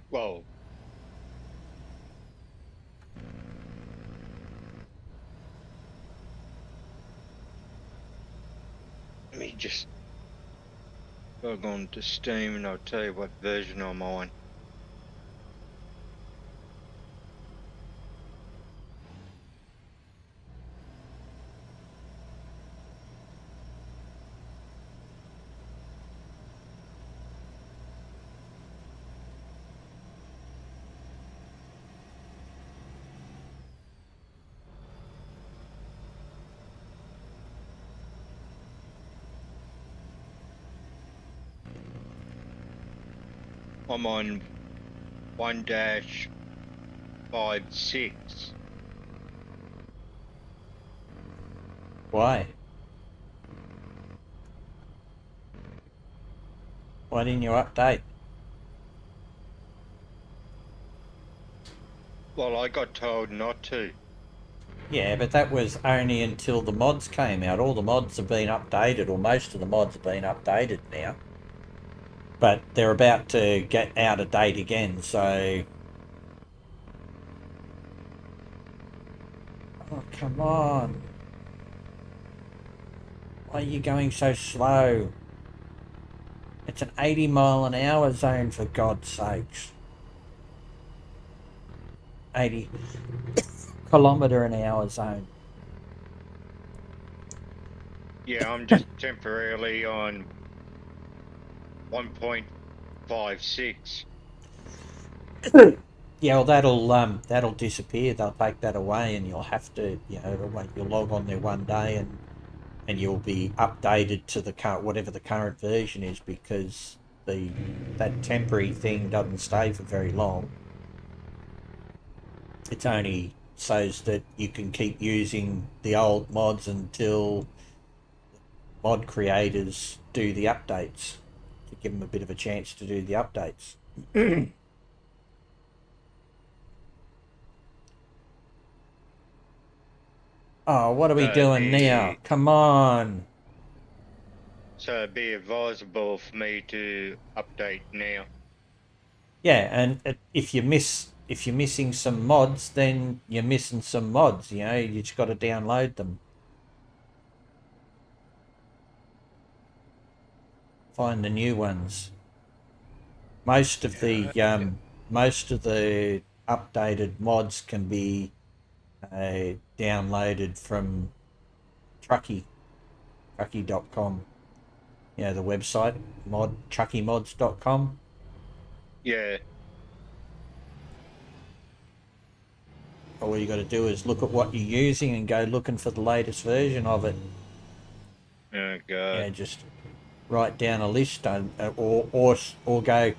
well, let me just log on to Steam and I'll tell you what version I'm on. I'm on 1-56. Why? Why didn't you update? Well, I got told not to. Yeah, but that was only until the mods came out. All the mods have been updated, or most of the mods have been updated now. But they're about to get out of date again, so... Oh, come on. Why are you going so slow? It's an 80-mile-an-hour zone, for God's sakes. 80 kilometre-an-hour zone. Yeah, I'm just temporarily on 1.56. Yeah, well, that'll disappear. They'll take that away, and you'll have to, you'll log on there one day, and you'll be updated to the current, whatever the current version is, because that temporary thing doesn't stay for very long. It's only so that you can keep using the old mods until mod creators do the updates, to give them a bit of a chance to do the updates. Oh, what are we doing now? Come on. So it'd be advisable for me to update now. Yeah, and if you're missing some mods, then you're missing some mods. You just got to download them. Find the new ones. Most of the updated mods can be downloaded from trucky.com. The website truckymods.com. Yeah. All you got to do is look at what you're using and go looking for the latest version of it. Oh God. Just write down a list, or go,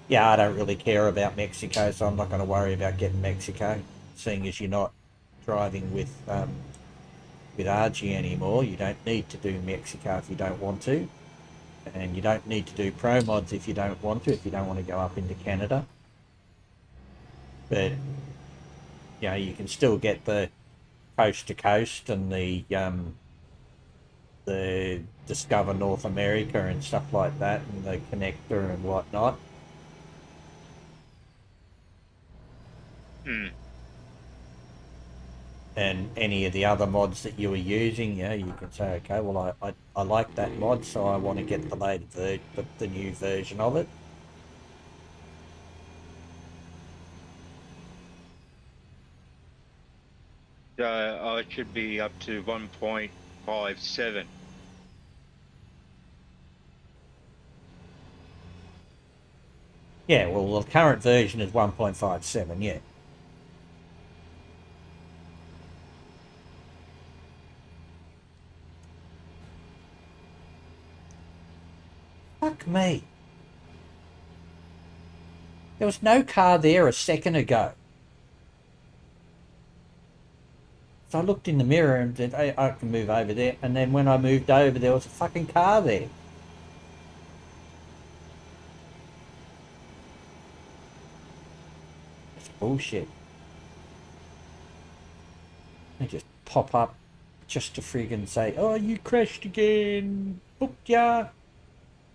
yeah, I don't really care about Mexico, so I'm not going to worry about getting Mexico, seeing as you're not driving with RG anymore. You don't need to do Mexico if you don't want to, and you don't need to do Pro Mods if you don't want to go up into Canada. But you can still get the coast to coast and the Discover North America and stuff like that, and the connector and whatnot. And any of the other mods that you were using, you can say, okay, well, I like that mod, so I want to get the the new version of it. So I should be up to 1.57. Yeah, well, the current version is 1.57, yeah. Fuck me. There was no car there a second ago. So I looked in the mirror and said, hey, I can move over there. And then when I moved over, there was a fucking car there. It's bullshit. They just pop up just to friggin' say, oh, you crashed again. Booked ya.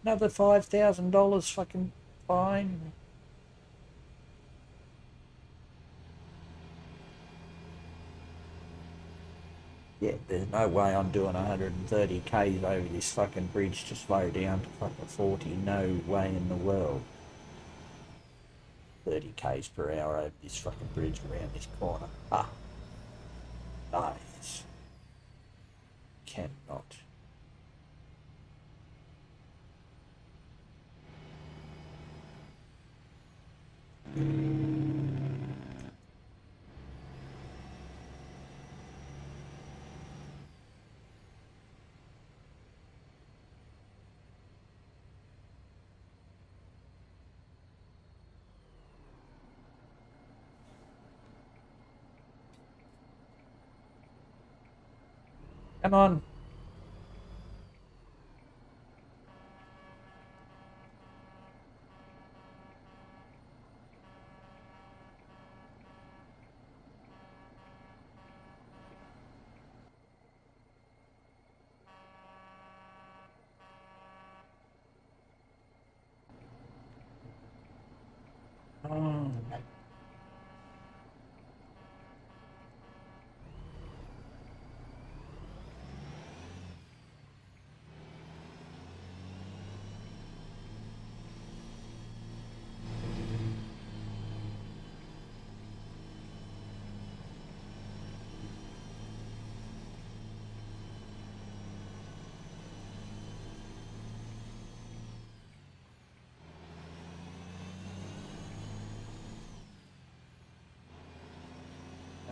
Another $5,000 fucking fine. Yeah, there's no way I'm doing 130 k's over this fucking bridge to slow down to fucking 40. No way in the world. 30 k's per hour over this fucking bridge around this corner. Ah. Nice. Cannot. Come on. Oh.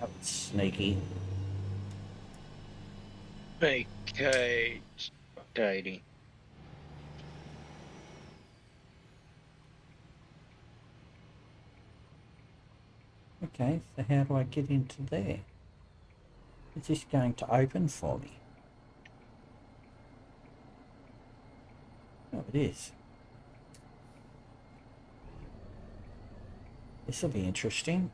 That was sneaky. Okay, updating. Okay, so how do I get into there? Is this going to open for me? Oh, it is. This will be interesting.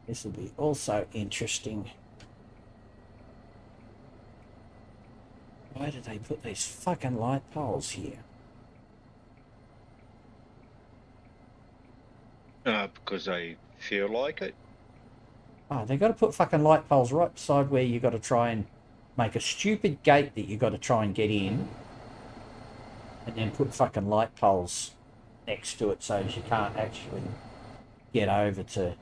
This will be also interesting. Why did they put these fucking light poles here? Because I feel like it. Oh, they got to put fucking light poles right beside where you got to try and make a stupid gate that you got to try and get in, and then put fucking light poles next to it so as you can't actually get over to.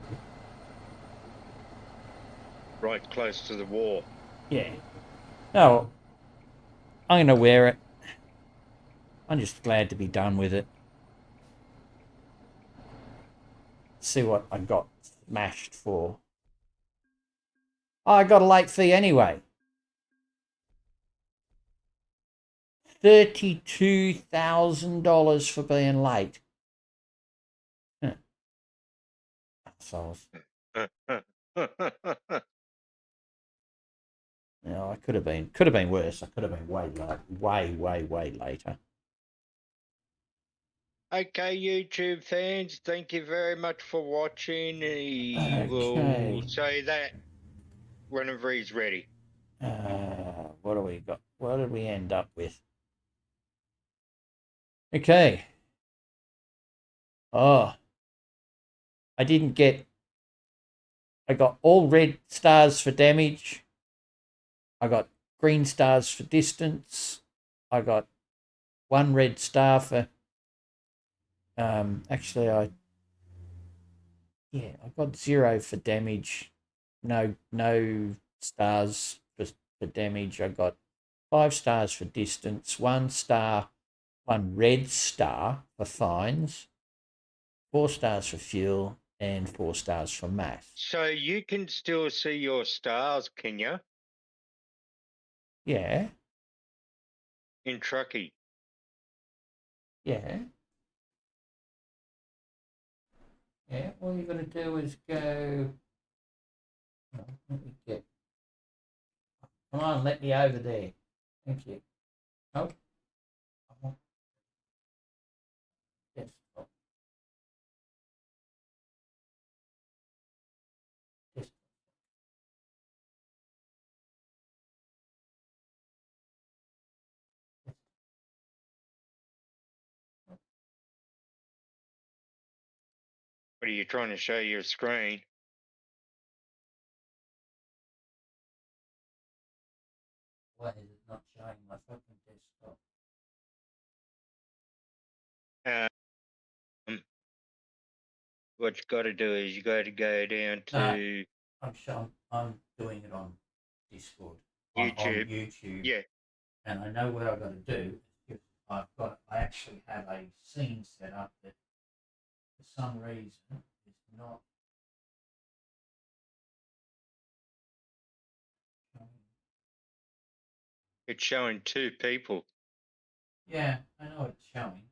Right close to the wall. Yeah. Oh, I'm going to wear it. I'm just glad to be done with it. See what I got smashed for. Oh, I got a late fee anyway. $32,000 for being late. Huh. Assholes. No, I could have been worse. I could have been way later. Okay, YouTube fans, thank you very much for watching. We'll say that whenever he's ready. What do we got? What did we end up with? Okay. Oh, I didn't get. I got all red stars for damage. I got green stars for distance. I got 1 red star for. Actually, I got 0 for damage. No stars for damage. I got 5 stars for distance, 1 star, 1 red star for fines, 4 stars for fuel, and 4 stars for mass. So you can still see your stars, can you? Yeah, In trucky. yeah. Yeah, all you're going to do is go. Oh, let me get. Come on, let me over there. Thank you. Oh, I want desktop. Desktop. What are you trying to show your screen? Why is it not showing my fucking desktop? What you got to do is you got to go down to I'm doing it on Discord, on YouTube. YouTube, Yeah. and I know what I've got to do. I actually have a scene set up that, for some reason, is not. It's showing 2 people. Yeah, I know it's showing.